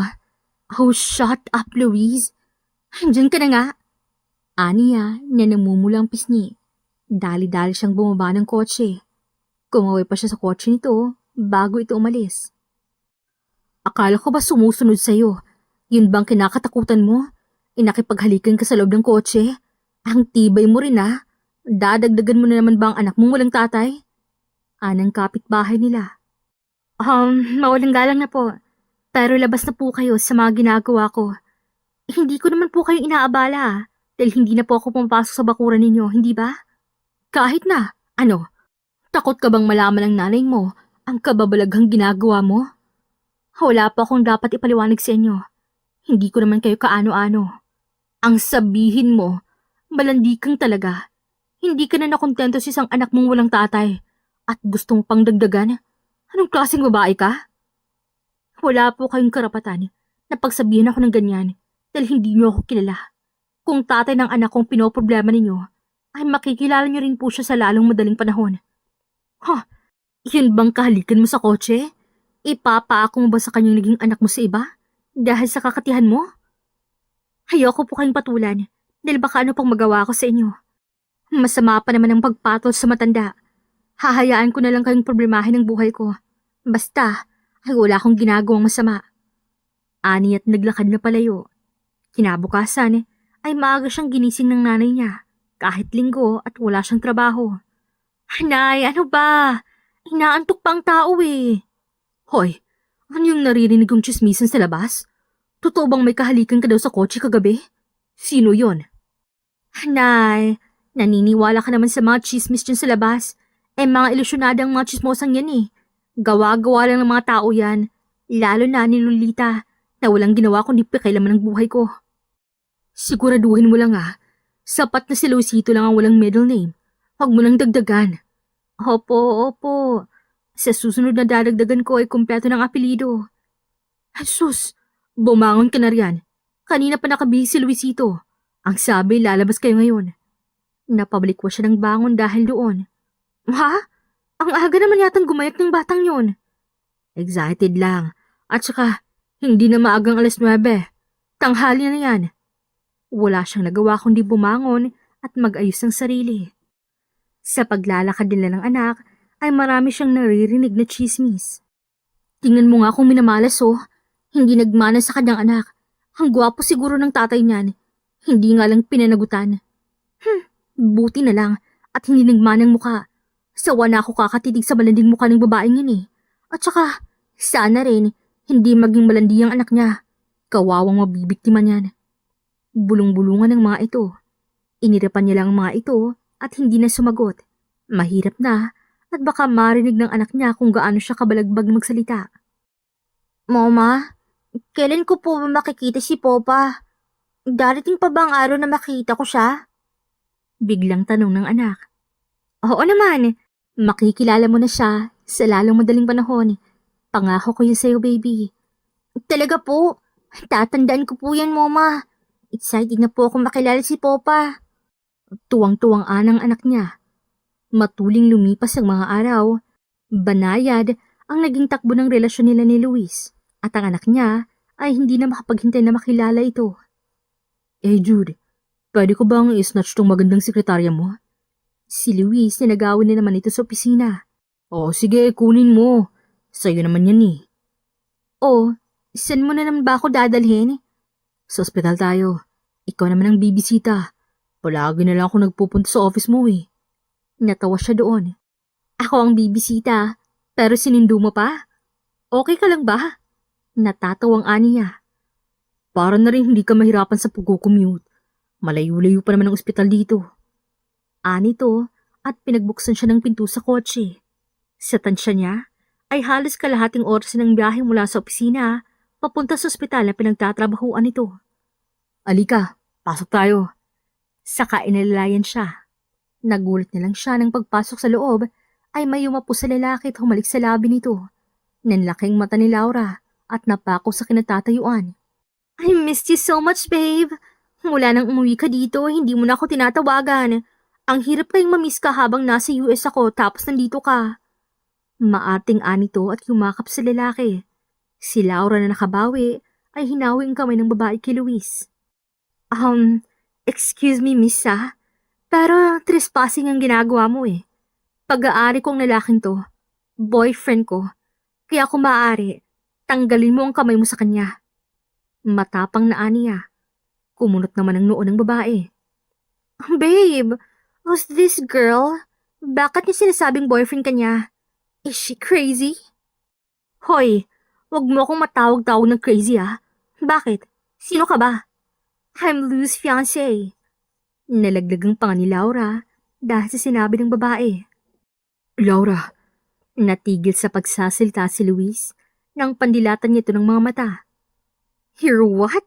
Speaker 1: Oh, shut up, Louise. Dyan ka na nga. Aniya na namumulang pisngi. Dali-dali siyang bumaba ng kotse. Kumaway pa siya sa kotse nito bago ito umalis. Akala ko ba sumusunod sa'yo? Yun bang kinakatakutan mo? Inakipaghalikan ka sa loob ng kotse? Ang tibay mo rin Dadagdagan mo na naman ba ang anak mong walang tatay? Anang kapitbahay nila. Mawalang galang na po. Pero labas na po kayo sa mga ginagawa ko. Hindi ko naman po kayo inaabala dahil hindi na po ako pumapasok sa bakuran ninyo, hindi ba? Kahit na, takot ka bang malaman ng nanay mo ang kababalaghang ginagawa mo? Wala pa akong dapat ipaliwanag sa inyo. Hindi ko naman kayo kaano-ano. Ang sabihin mo, malandi kang talaga. Hindi ka na nakontento sa isang anak mong walang tatay at gustong pang dagdagan.
Speaker 2: Anong klaseng babae ka? Wala po kayong karapatan na pagsabihan ako ng ganyan dahil hindi niyo ako kilala. Kung tatay ng anak kong pinoproblema ninyo, ay makikilala niyo rin po siya sa lalong madaling panahon. Yun bang kahalikan mo sa kotse? Ipapaako mo ba sa kanyang naging anak mo sa iba? Dahil sa kakatihan mo? Ayoko po kayong patulan dahil baka ano pang magawa ko sa inyo. Masama pa naman ang pagpatol sa matanda. Hahayaan ko na lang kayong problemahin ng buhay ko. Basta, ay wala akong ginagawang masama. Ani at naglakad na palayo. Kinabukasan, ay maaga siyang ginising ng nanay niya. Kahit linggo at wala siyang trabaho. Nay, ano ba? Inaantok pa ang tao eh. Hoy, ano yung naririnig kong chismisan sa labas? Totoo bang may kahalikan ka daw sa kotse kagabi? Sino yon? Nay, naniniwala ka naman sa mga chismis dyan sa labas. Mga ilusyonadang mga chismosang yan eh. Gawa-gawa lang ng mga tao yan. Lalo na ni Lolita na walang ginawa kundi pakialaman ng buhay ko. Siguraduhin mo lang sapat na si Luisito lang ang walang middle name. Huwag mo nang dagdagan. Opo. Sa susunod na dadagdagan ko ay kumpleto ng apelido. Jesus, bumangon ka na riyan. Kanina pa nakabihis si Luisito. Ang sabi, lalabas kayo ngayon. Napabalik siya ng bangon dahil doon. Ha? Ang aga naman yatang gumayak ng batang yon. Excited lang. At saka, hindi na maagang 9:00. Tanghali na yan. Wala siyang nagawa kundi bumangon at mag-ayos ng sarili. Sa paglalakad nila ng anak, ay marami siyang naririnig na chismis. Tingnan mo nga kung minamalas hindi nagmana sa kanyang anak. Ang gwapo siguro ng tatay niyan. Hindi nga lang pinanagutan. Buti na lang at hindi nagmanang muka. Sawa na ako kakatitig sa malanding mukha ng babaeng yun eh. At saka, sana rin hindi maging malandi ang anak niya. Kawawang mabibiktima niyan. Bulong-bulungan ng mga ito. Inirapan niya lang ang mga ito at hindi na sumagot. Mahirap na at baka marinig ng anak niya kung gaano siya kabalagbag magsalita. Mama, kailan ko po makikita si Popa? Darating pa ba ang araw na makita ko siya? Biglang tanong ng anak. Oo naman, makikilala mo na siya sa lalong madaling panahon. Pangako ko yun sa'yo, baby. Talaga po? Tatandaan ko po yan, Mama. Excited na po akong makilala si Popa. Tuwang-tuwang anang anak niya. Matuling lumipas ang mga araw. Banayad ang naging takbo ng relasyon nila ni Luis. At ang anak niya ay hindi na makapaghintay na makilala ito. Jude, pwede ko bang i-snatch tong magandang sekretarya mo? Si Luis ninagawin na naman ito sa opisina. Sige, kunin mo. Sa'yo naman yan eh. Saan mo na naman ba ako dadalhin? Sa ospital tayo. Ikaw naman ang bibisita. Palagi na lang ako nagpupunta sa office mo eh. Natawa siya doon. Ako ang bibisita, pero sinundo mo pa? Okay ka lang ba? Natatawang ani niya. Para na rin hindi ka mahirapan sa pag-commute. Malayo-layo pa naman ang ospital dito. Ani to at pinagbuksan siya ng pinto sa kotse. Sa tansya niya ay halos kalahating oras ng biyahe mula sa opisina papunta sa ospital na pinagtatrabahuan nito. Alika, pasok tayo. Saka inalalayan siya. Nagulat na lang siya nang pagpasok sa loob ay may umapo sa lalaki at humalik sa labi nito. Nanlaking mata ni Laura at napako sa kinatatayuan. I missed you so much, babe. Mula nang umuwi ka dito, hindi mo na ako tinatawagan. Ang hirap kayong mamiss ka habang nasa US ako tapos nandito ka. Maating anito at yumakap sa lalaki. Si Laura na nakabawi ay hinawi ang kamay ng babae kay Luis. Excuse me, miss pero trespassing ang ginagawa mo eh. Pag-aari kong lalaking to, boyfriend ko, kaya kung maaari, tanggalin mo ang kamay mo sa kanya. Matapang na aniya. Kumunot naman ang noo ng babae. Babe, who's this girl? Bakit niya sinasabing boyfriend ka niya? Is she crazy? Hoy, wag mo akong matawag-tawag ng crazy Bakit? Sino ka ba? I'm Lou's fiancé. Nalaglag ang panga ni Laura dahil sa sinabi ng babae. Laura, natigil sa pagsasalita si Luis nang pandilatan niya ito ng mga mata. You're what?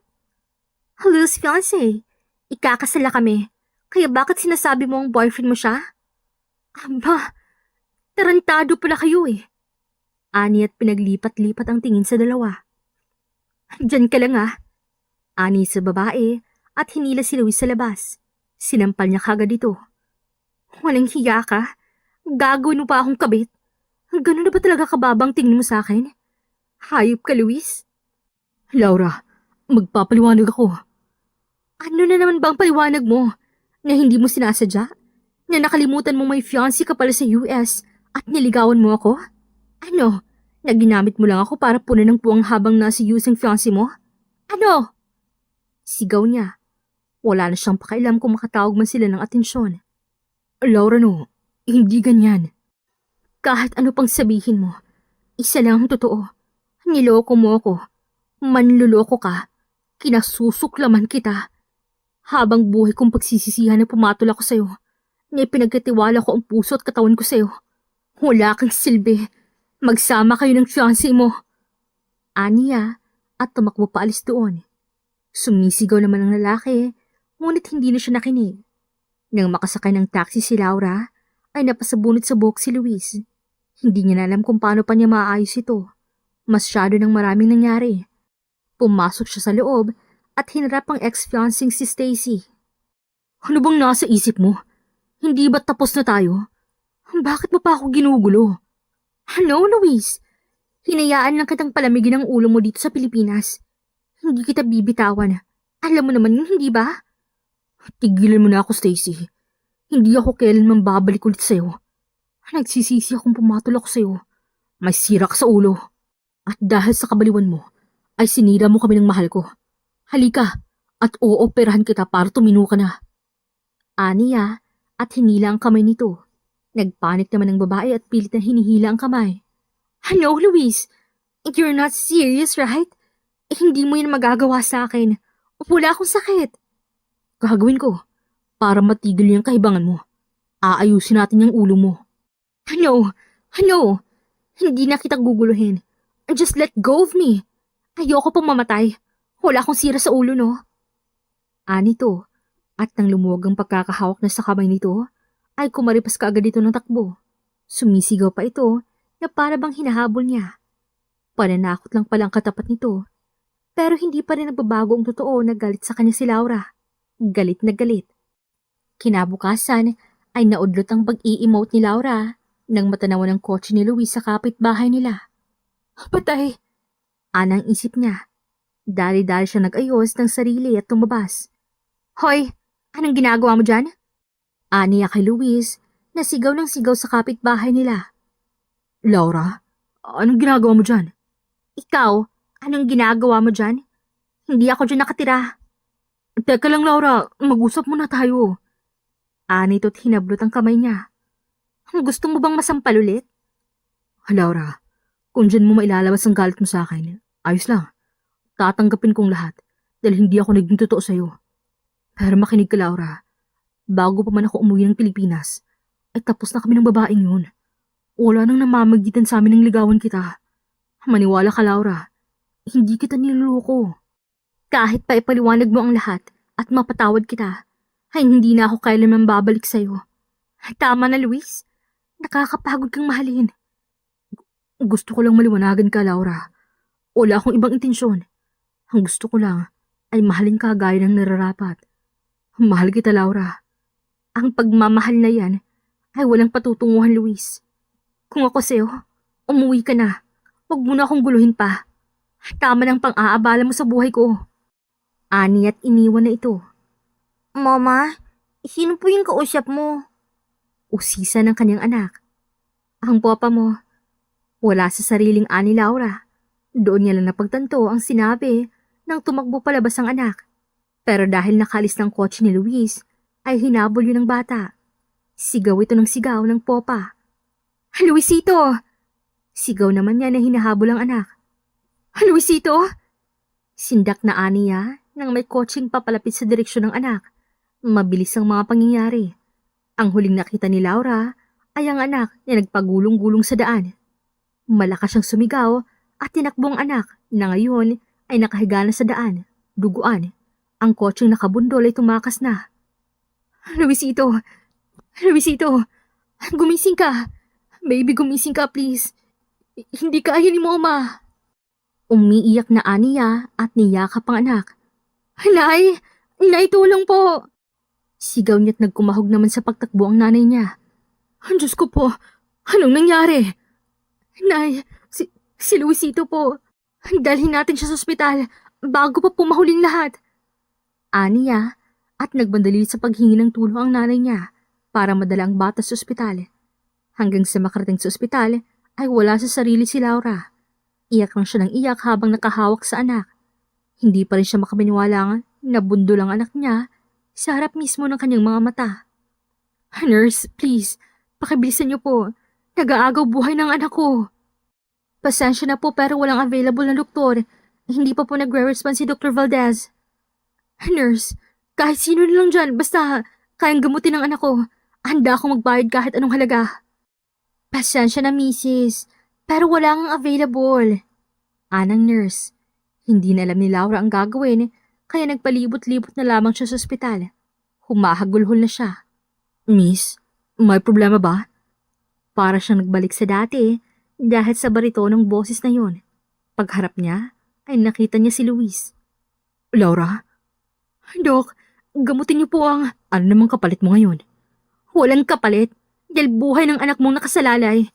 Speaker 2: Lou's fiancé. Ikakasala kami. Kaya bakit sinasabi mo ang boyfriend mo siya? Aba, tarantado pala kayo eh.
Speaker 1: Ani at pinaglipat-lipat ang tingin sa dalawa. Diyan ka lang ah. Ani sa babae at hinila si Luis sa labas. Sinampal niya kagad ito. Walang hiya ka? Gagawin mo pa akong kabit? Ganun na ba talaga kababang tingin mo sa akin? Hayop ka, Luis?
Speaker 2: Laura, magpapaliwanag ako.
Speaker 1: Ano na naman ba ang paliwanag mo? Na hindi mo sinasadya? Na nakalimutan mo may fiancé ka pala sa US at niligawan mo ako? Ano? Na ginamit mo lang ako para punan ng puwang habang nasa US ang fiancé mo? Ano? Sigaw niya. Wala na siyang pakialam kung makatawag man sila ng atensyon.
Speaker 2: Laura no, hindi ganyan.
Speaker 1: Kahit ano pang sabihin mo, isa lang ang totoo. Niloko mo ako. Manluloko ka. Kinasusuklaman kita. Habang buhay kong pagsisisihan na pumatol ako sa'yo, na pinagkatiwala ko ang puso at katawan ko sa'yo. Wala kang silbi. Magsama kayo ng fiancé mo. Aniya at tumakbo paalis doon. Sumisigaw naman ang lalaki, ngunit hindi na siya nakinig. Nang makasakay ng taxi si Laura, ay napasabunot sa buhok si Luis. Hindi niya na alam kung paano pa niya maayos ito. Masyado nang maraming nangyari. Pumasok siya sa loob at hinarap ang ex-fiancing si Stacy.
Speaker 2: Ano bang nasa isip mo? Hindi ba tapos na tayo? Bakit mo pa ako ginugulo?
Speaker 1: Ano, Luis? Hinayaan lang kitang palamigin ang ulo mo dito sa Pilipinas. Hindi kita bibitawan. Alam mo naman yun, hindi ba?
Speaker 2: Tigilan mo na ako, Stacy. Hindi ako kailanman babalik ulit sa'yo. Nagsisisi akong pumatol ako sa'yo. May sira ka sa ulo. At dahil sa kabaliwan mo, ay sinira mo kami ng mahal ko. Halika at ooperahan kita para tumino ka na.
Speaker 1: Aniya at hinila ang kamay nito. Nagpanik naman ang babae at pilit na hinihila ang kamay. Hello, Luis? You're not serious, right? Hindi mo yan magagawa sa akin. Wala akong sakit.
Speaker 2: Gagawin ko para matigil yung kahibangan mo. Aayusin natin yung ulo mo.
Speaker 1: Ano? Hindi na kita guguluhin. Just let go of me. Ayoko pong mamatay. Wala akong sira sa ulo, no? Anito, at nang lumuwag ang pagkakahawak na sa kamay nito, ay kumaripas kaagad ito ng takbo. Sumisigaw pa ito na para bang hinahabol niya. Pananakot lang palang katapat nito. Pero hindi pa rin nagbabago ang totoo na galit sa kanya si Laura. Galit na galit. Kinabukasan ay naudlot ang pag-i-emote ni Laura nang matanawan ng kotse ni Luis sa kapitbahay nila. Patay! Anang isip niya. Dali-dali siya nag-ayos ng sarili at tumabas. Hoy! Anong ginagawa mo dyan? Aniya kay Luis na sigaw ng sigaw sa kapitbahay nila.
Speaker 2: Laura, anong ginagawa mo dyan?
Speaker 1: Ikaw, anong ginagawa mo dyan? Hindi ako dyan nakatira.
Speaker 2: Teka lang Laura, mag-usap muna tayo.
Speaker 1: Anito't hinablot ang kamay niya. Gusto mo bang masampal ulit?
Speaker 2: Laura, kung dyan mo mailalabas ang galit mo sa akin, ayos lang. Tatanggapin kong lahat dahil hindi ako naging totoo sa'yo. Pero makinig ka Laura, bago pa man ako umuwi ng Pilipinas, ay tapos na kami ng babaeng yun. Wala nang namamagitan sa amin ng ligawan kita. Maniwala ka Laura, hindi kita niloloko.
Speaker 1: Kahit pa ipaliwanag mo ang lahat at mapatawad kita, ay hindi na ako kailanman babalik sa'yo. Tama na, Luis. Nakakapagod kang mahalin.
Speaker 2: Gusto ko lang maliwanagan ka, Laura. Wala akong ibang intensyon. Ang gusto ko lang ay mahalin ka gaya ng nararapat. Mahal kita, Laura.
Speaker 1: Ang pagmamahal na yan ay walang patutunguhan, Luis. Kung ako sa'yo, umuwi ka na. Huwag mo na akong guluhin pa. Tama ng pang-aabala mo sa buhay ko. Ani at iniwan na ito. Mama, sino po yung kausap mo? Usisa ng kanyang anak. Ang papa mo. Wala sa sariling ani Laura. Doon niya lang napagtanto ang sinabi nang tumakbo palabas ang anak. Pero dahil nakalis ng kotse ni Luis, ay hinabol yun ng bata. Sigaw ito ng sigaw ng popa. Luisito! Sigaw naman niya na hinahabol ang anak. Luisito! Sindak na aniya nang may kotseng papalapit sa direksyon ng anak. Mabilis ang mga pangyayari. Ang huling nakita ni Laura ay ang anak na nagpagulong-gulong sa daan. Malakas siyang sumigaw at tinakbo ang anak na ngayon ay nakahiga na sa daan, duguan. Ang kotseng nakabundol ay tumakas na. Luisito! Luisito! Gumising ka! Baby, gumising ka please.
Speaker 2: Hindi kaya ni Mama.
Speaker 1: Umiiyak na Aniya at niyakap ang anak.
Speaker 2: Nay! Nay, tulong po!
Speaker 1: Sigaw niya't nagkumahog naman sa pagtakbo ang nanay niya.
Speaker 2: Diyos ko po, anong nangyari? Nay, si Luisito po. Dalhin natin siya sa ospital bago pa pumahuling lahat.
Speaker 1: Aniya at nagbandali sa paghingi ng tulong ang nanay niya para madala ang bata sa ospital. Hanggang sa makarating sa ospital ay wala sa sarili si Laura. Iyak lang siya ng iyak habang nakahawak sa anak. Hindi pa rin siya makapaniwala na bundol ang anak niya sa harap mismo ng kanyang mga mata.
Speaker 2: Nurse, please, pakibilisan niyo po. Nag-aagaw buhay ng anak ko.
Speaker 1: Pasensya na po pero walang available na doktor. Hindi pa po nagre-respond si Dr. Valdez.
Speaker 2: Nurse, kahit sino na lang dyan, basta kayang gamutin ng anak ko. Handa akong magbayad kahit anong halaga.
Speaker 1: Pasensya na, misis. Pero wala ngang available. Anang nurse. Hindi na alam ni Laura ang gagawin, kaya nagpalibot-libot na lamang siya sa ospital. Humahagulhol na siya.
Speaker 2: Miss, may problema ba?
Speaker 1: Para siyang nagbalik sa dati dahil sa baritonong boses na yon. Pagharap niya, ay nakita niya si Luis.
Speaker 2: Laura? Dok, gamutin niyo po ang...
Speaker 1: Ano namang kapalit mo ngayon?
Speaker 2: Walang kapalit, dahil buhay ng anak mong nakasalalay.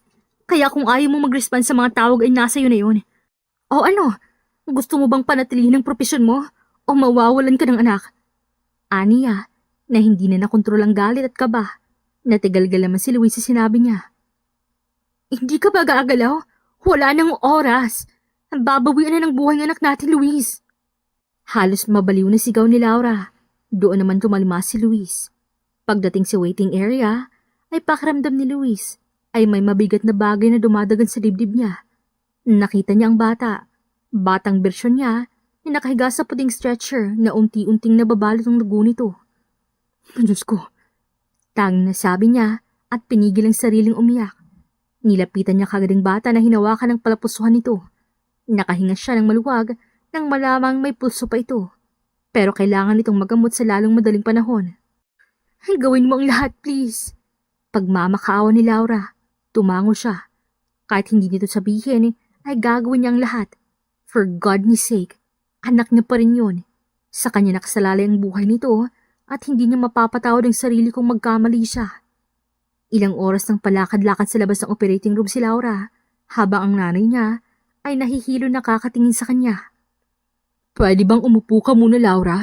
Speaker 2: Kaya kung ayaw mo mag-respond sa mga tawag ay nasa iyo na yun. O ano, gusto mo bang panatilihin ang propesyon mo o mawawalan ka ng anak?
Speaker 1: Aniya, na hindi na nakontrol ang galit at kaba. Natigalgal naman si Luis sa sinabi niya.
Speaker 2: Hindi ka ba gagalaw? Wala nang oras. Babawian na ng buhay ng anak natin, Luis.
Speaker 1: Halos mabaliw na sigaw ni Laura. Doon naman tumalima si Luis. Pagdating sa waiting area, ay pakiramdam ni Luis ay may mabigat na bagay na dumadagan sa dibdib niya. Nakita niya ang bata. Batang bersyon niya na nakahiga sa puting stretcher na unti-unting nababalot ang dugo nito.
Speaker 2: Diyos ko.
Speaker 1: Tanging nasabi niya at pinigil ang sariling umiyak. Nilapitan niya kagad ang bata na hinawakan ng palapusuhan nito. Nakahinga siya ng maluwag nang malamang may pulso pa ito. Pero kailangan itong magamot sa lalong madaling panahon.
Speaker 2: Gawin mo ang lahat, please.
Speaker 1: Pagmamakaawa ni Laura, tumango siya. Kahit hindi nito sabihin, ay gagawin niya ang lahat. For God's sake, anak niya pa rin yun. Sa kanya nakasalalay ang buhay nito at hindi niya mapapatawad ang sarili kung magkamali siya. Ilang oras nang palakad-lakad sa labas ng operating room si Laura, habang ang nanay niya ay nahihilo nakakatingin sa kanya.
Speaker 2: Pwede bang umupo ka muna, Laura?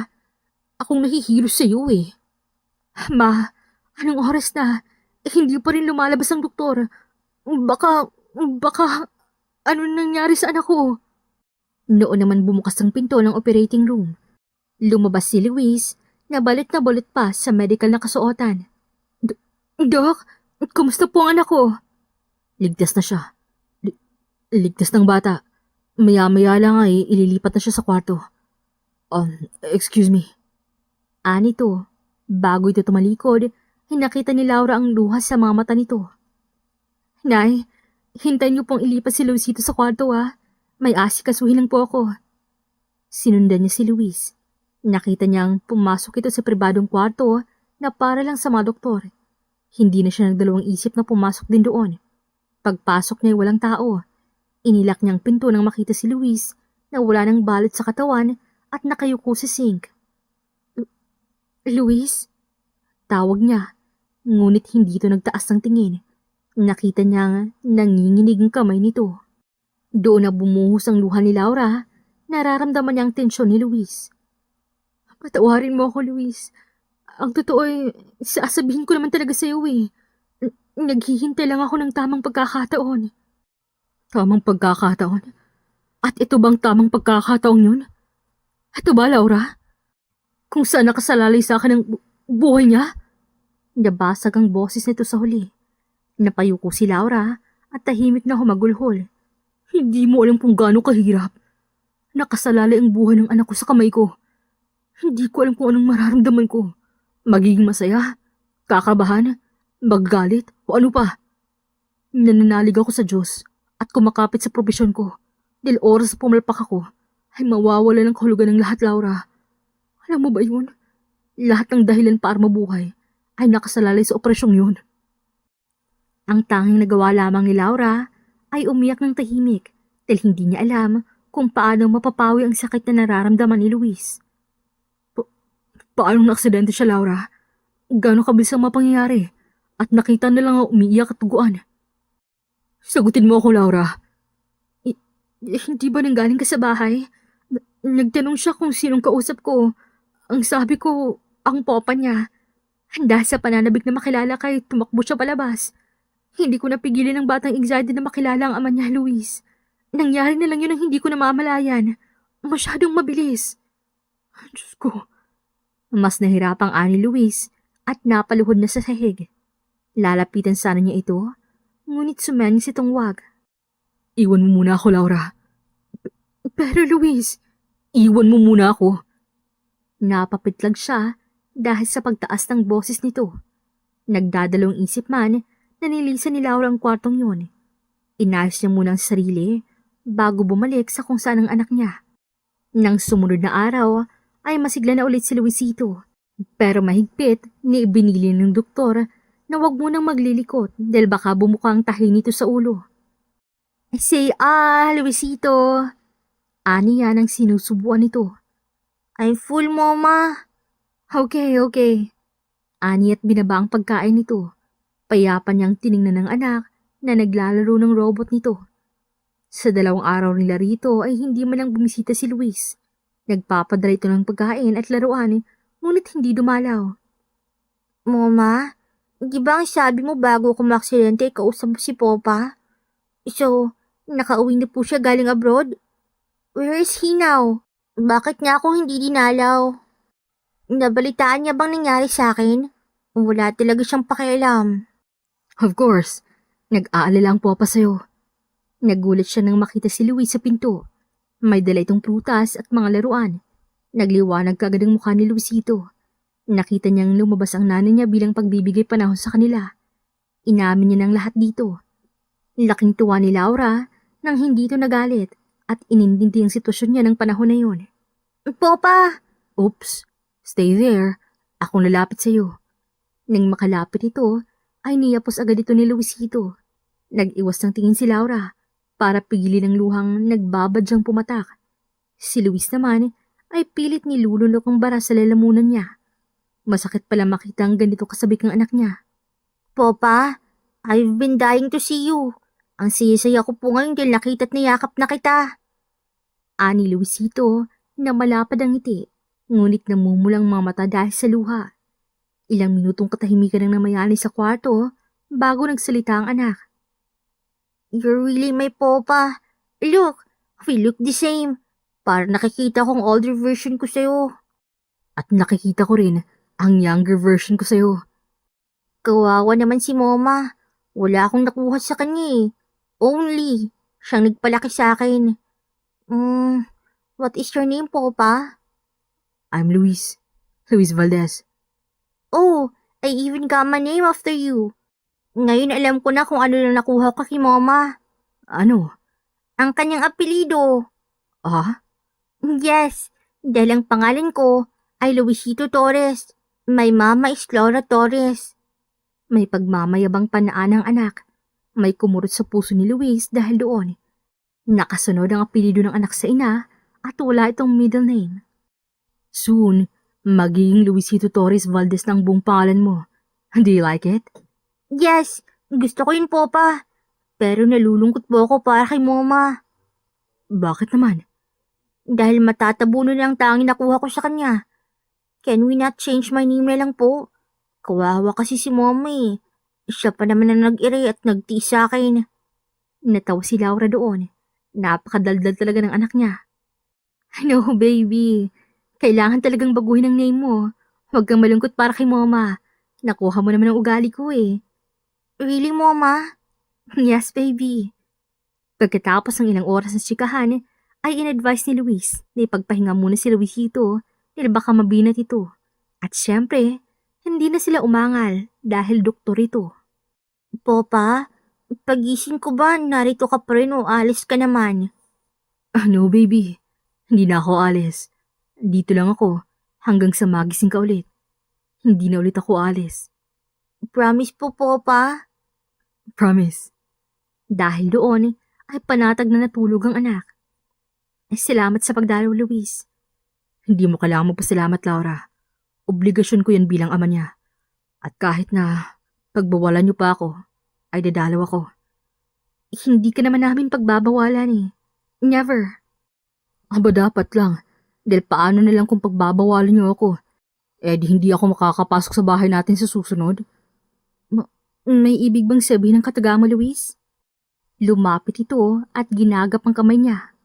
Speaker 2: Akong nahihilo sa iyo eh. Ma, anong oras na? Hindi pa rin lumalabas ang doktor. Baka, ano nangyari sa anak ko?
Speaker 1: Noon naman bumukas ang pinto ng operating room. Lumabas si Luis na balot pa sa medical na kasuotan.
Speaker 2: Dok, kumusta po ang anak ko?
Speaker 1: Ligtas na siya. Ligtas ng bata. Maya-maya lang ay ililipat na siya sa kwarto.
Speaker 2: Excuse me.
Speaker 1: Anito, bago ito tumalikod, nakita ni Laura ang luha sa mga mata nito.
Speaker 2: Nay, hintayin niyo pong ilipat si Luisito sa kwarto May asikasuhin lang po ako.
Speaker 1: Sinundan niya si Luis. Nakita niyang pumasok ito sa pribadong kwarto na para lang sa mga doktor. Hindi na siya nagdalawang isip na pumasok din doon. Pagpasok niya ay walang tao. Inilak niyang pinto nang makita si Luis na wala ng balot sa katawan at nakayuko sa sink.
Speaker 2: Luis?
Speaker 1: Tawag niya, ngunit hindi ito nagtaas ng tingin. Nakita niyang nanginginig ang kamay nito. Doon na bumuhos ang luha ni Laura, nararamdaman niya ang tensyon ni Luis.
Speaker 2: Patawarin mo ako, Luis. Ang totoo ay, sasabihin ko naman talaga sa iyo eh. Naghihintay lang ako ng tamang pagkakataon.
Speaker 1: Tamang pagkakataon? At ito bang tamang pagkakataon yun?
Speaker 2: Ito ba, Laura? Kung saan nakasalalay sa akin ang buhay niya?
Speaker 1: Nabasag ang boses nito sa huli. Napayuko si Laura at tahimik na humagulhol.
Speaker 2: Hindi mo alam kung gaano kahirap. Nakasalalay ang buhay ng anak ko sa kamay ko. Hindi ko alam kung anong mararamdaman ko. Magiging masaya, kakabahan, maggalit, o ano pa. Nananalig ako sa Diyos at kumakapit sa probisyon ko. Dahil oras na pumalpak ako, ay mawawala ng kahulugan ng lahat, Laura. Alam mo ba yun? Lahat ng dahilan para mabuhay ay nakasalalay sa operasyong yun.
Speaker 1: Ang tanging nagawa lamang ni Laura ay umiyak ng tahimik dahil hindi niya alam kung paano mapapawi ang sakit na nararamdaman ni Luis.
Speaker 2: Paano na-aksidente siya, Laura? Gano'ng kabilis ang mapangyayari? At nakita na lang ang umiiyak at tuguan. Sagutin mo ako, Laura.
Speaker 1: Hindi ba nanggaling ka sa bahay? Nagtanong siya kung sinong kausap ko. Ang sabi ko, ang popa niya. Handa sa pananabik na makilala kay tumakbo siya palabas. Hindi ko napigilan ng batang excited na makilala ang ama niya, Luis. Nangyari na lang yun ang hindi ko namamalayan. Masyadong mabilis.
Speaker 2: Diyos ko.
Speaker 1: Mas nahirapang ani Luis at napaluhod na sa sahig. Lalapitan sana niya ito, ngunit sumanis itong wag.
Speaker 2: Iwan mo muna ako, Laura.
Speaker 1: Pero Luis,
Speaker 2: Iwan mo muna ako.
Speaker 1: napapitlag siya dahil sa pagtaas ng boses nito. Nagdadalawang isip man na nilisan ni Laura ang kwartong yun. Inayos niya muna ang sarili bago bumalik sa kung saan ang anak niya. Nang sumunod na araw ay masigla na ulit si Luisito. Pero mahigpit ni ibinili ng doktor na wag munang maglilikot dahil baka bumuka ang tahi nito sa ulo. Say, Luisito. Ani yan ang sinusubuan nito. I'm full, Mama. Okay. Ani at binaba ang pagkain nito. Payapan niyang tiningnan ng anak na naglalaro ng robot nito. Sa 2 araw nila rito ay hindi man lang bumisita si Luis. Nagpapadala ito ng pagkain at laruan, ngunit hindi dumalaw. Mama, di ba ang sabi mo bago ako maksidente kausap mo si Popa? So, nakauwi na po siya galing abroad? Where is he now? Bakit niya ako hindi dinalaw? Nabalitaan niya bang nangyari sa akin? Wala talaga siyang pakialam.
Speaker 2: Of course. Nag-aalala ang Popa sa'yo.
Speaker 1: Nagulat siya nang makita si Luis sa pinto. May dala itong prutas at mga laruan. Nagliwanag kaagad ang mukha ni Luisito. Nakita niyang lumabas ang nanay niya bilang pagbibigay panahon sa kanila. Inamin niya ng lahat dito. Laking tuwa ni Laura nang hindi ito nagalit at inintindi ang sitwasyon niya ng panahon na yun. Popa!
Speaker 2: Oops. Stay there. Akong lalapit sa'yo.
Speaker 1: Nang makalapit ito, ay niyapos agad ito ni Luisito. Nag-iwas ng tingin si Laura para pigilin ang luhang nagbabadyang pumatak. Si Luis naman ay pilit nilulunok ang bara sa lalamunan niya. Masakit pala makita ang ganito kasabik ng anak niya. Popa, I've been dying to see you. Ang saya-saya ko po ngayon dahil nakita't niyakap na kita. Ani Luisito na malapad ang ngiti, ngunit namumulang mga mata dahil sa luha. Ilang minutong katahimikan ang namayani sa kwarto bago nagsalita ang anak. You're really my Popa. Look, we look the same. Para nakikita kong older version ko sa'yo.
Speaker 2: At nakikita ko rin ang younger version ko sa'yo.
Speaker 1: Kawawa naman si Mama. Wala akong nakuha sa kanya eh. Only. Siyang nagpalaki sa akin. What is your name, Popa?
Speaker 2: I'm Luis. Luis Valdez.
Speaker 1: Oh, I even got my name after you. Ngayon alam ko na kung ano na nakuha ko kay Mama.
Speaker 2: Ano?
Speaker 1: Ang kanyang apelido.
Speaker 2: Ah?
Speaker 1: Yes, dahil ang pangalan ko ay Luisito Torres. My mama is Laura Torres. May pagmamayabang panaan ng anak. May kumurot sa puso ni Luis dahil doon. Nakasunod ang apelido ng anak sa ina at wala itong middle name.
Speaker 2: Soon, magiging Luisito Torres Valdez ng buong pangalan mo. Do you like it?
Speaker 1: Yes, gusto ko yun, Popa. Pero nalulungkot po ako para kay Mama.
Speaker 2: Bakit naman?
Speaker 1: Dahil matatabunan lang tanging nakuha ko sa kanya. Can we not change my name na lang po? Kawawa kasi si Mama eh. Siya pa naman ang nag-ire at nagtiis sa akin. Natawa si Laura doon. Napakadaldal talaga ng anak niya. No, baby. Kailangan talagang baguhin ang name mo. Huwag kang malungkot para kay Mama. Nakuha mo naman ang ugali ko eh. Really, Mama? Yes, baby. Pagkatapos ng ilang oras ng tsikahan, ay in-advise ni Luis na ipagpahinga muna si Luisito dahil baka mabinat ito. At syempre, hindi na sila umangal dahil doktor ito. Popa, pagising ko ba narito ka pa rin o alis ka naman?
Speaker 2: No, baby. Hindi na ako alis. Dito lang ako hanggang sa magising ka ulit. Hindi na ulit ako alis.
Speaker 1: Promise po, Popa?
Speaker 2: Promise.
Speaker 1: Dahil doon ay panatag na natulog ang anak. Ay salamat sa pagdalaw, Luis.
Speaker 2: Hindi mo kailangan magpasalamat, Laura. Obligasyon ko yan bilang ama niya. At kahit na pagbawalan niyo pa ako, ay dadalaw ako.
Speaker 1: Hindi ka naman namin pagbabawalan eh. Never.
Speaker 2: Aba dapat lang. Dahil paano na lang kung pagbabawalan niyo ako? Eh di hindi ako makakapasok sa bahay natin sa susunod.
Speaker 1: May ibig bang sabihin ng kataga mo, Luis? Lumapit ito at ginagap ang kamay niya.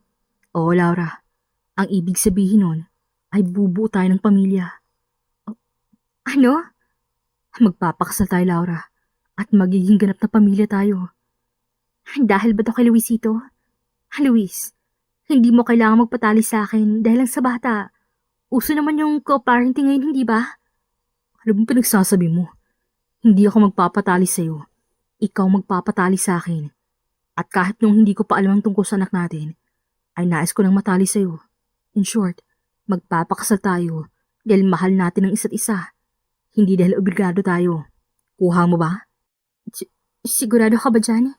Speaker 2: Oo, Laura. Ang ibig sabihin nun ay bubuo tayo ng pamilya.
Speaker 1: Ano?
Speaker 2: Magpapakasal tayo, Laura. At magiging ganap na pamilya tayo.
Speaker 1: Dahil ba to kay Luisito? Luis, hindi mo kailangan magpatali sa akin dahil lang sa bata. Uso naman yung co-parenting ngayon, hindi ba?
Speaker 2: Ano bang pinagsasabi mo? Hindi ako magpapatali sa'yo. Ikaw magpapatali sa akin. At kahit nung hindi ko pa alam ang tungkol sa anak natin, ay nais ko nang matali sa'yo. In short, magpapakasal tayo dahil mahal natin ang isa't isa. Hindi dahil obligado tayo. Kuha mo ba?
Speaker 1: Sigurado ka ba dyan?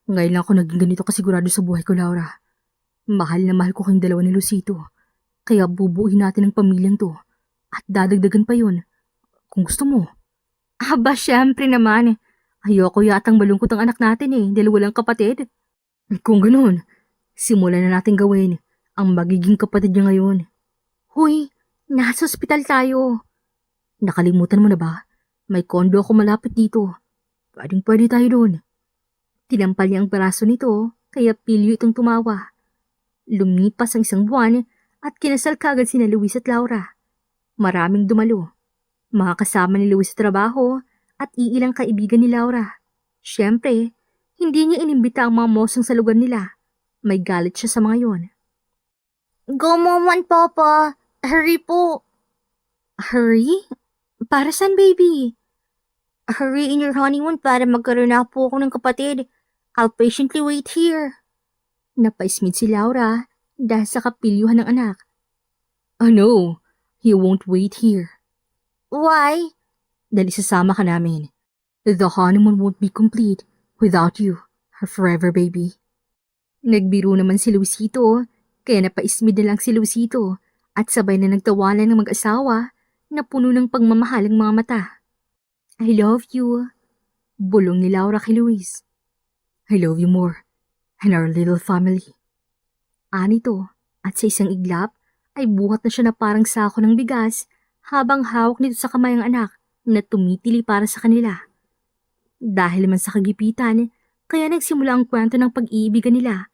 Speaker 2: Ngayon lang ako naging ganito kasigurado sa buhay ko, Laura. Mahal na mahal ko kayong dalawa ni Lucito. Kaya bubuuin natin ang pamilyang to. At dadagdagan pa yun. Kung gusto mo.
Speaker 1: Aba, syempre naman.
Speaker 2: Ayoko yatang malungkot ang anak natin dahil walang kapatid. Kung ganoon, simulan na natin gawin ang magiging kapatid niya ngayon.
Speaker 1: Huy, nasa ospital tayo.
Speaker 2: Nakalimutan mo na ba? May kondo ako malapit dito. Pwede tayo doon.
Speaker 1: Tinampal niya ang braso nito, kaya pilyo itong tumawa. Lumipas ang isang buwan at kinasal kaagad sina Luis at Laura. Maraming dumalo. Mga kasama ni Luis sa trabaho at iilang kaibigan ni Laura. Siyempre, hindi niya inimbita ang mga mosang sa lugar nila. May galit siya sa mga yon. Go naman, Papa. Hurry po. Hurry? Para saan, baby? Hurry in your honeymoon para magkaroon na po ako ng kapatid. I'll patiently wait here. Napaismid si Laura dahil sa kapilyuhan ng anak.
Speaker 2: Oh no, he won't wait here.
Speaker 1: Why?
Speaker 2: Dahil isasama ka namin. The honeymoon won't be complete without you, her forever baby.
Speaker 1: Nagbiro naman si Luisito, kaya napaismid na lang si Luisito at sabay na nagtawanan ng mag-asawa na puno ng pagmamahal ang mga mata. I love you, bulong ni Laura kay Luis.
Speaker 2: I love you more, and our little family.
Speaker 1: Anito, at sa isang iglap ay buhat na siya na parang sako ng bigas habang hawak nito sa kamay ang anak na tumitili para sa kanila. Dahil man sa kagipitan, kaya nagsimula ang kwento ng pag-iibigan nila,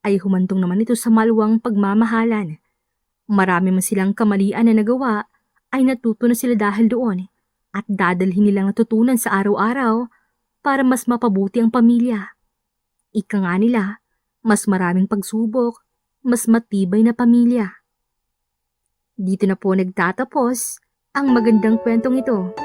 Speaker 1: ay humantong naman ito sa maluwang pagmamahalan. Marami man silang kamalian na nagawa, ay natuto na sila dahil doon at dadalhin nilang natutunan sa araw-araw para mas mapabuti ang pamilya. Ika nga nila, mas maraming pagsubok, mas matibay na pamilya. Dito na po nagtatapos ang magandang kwentong ito.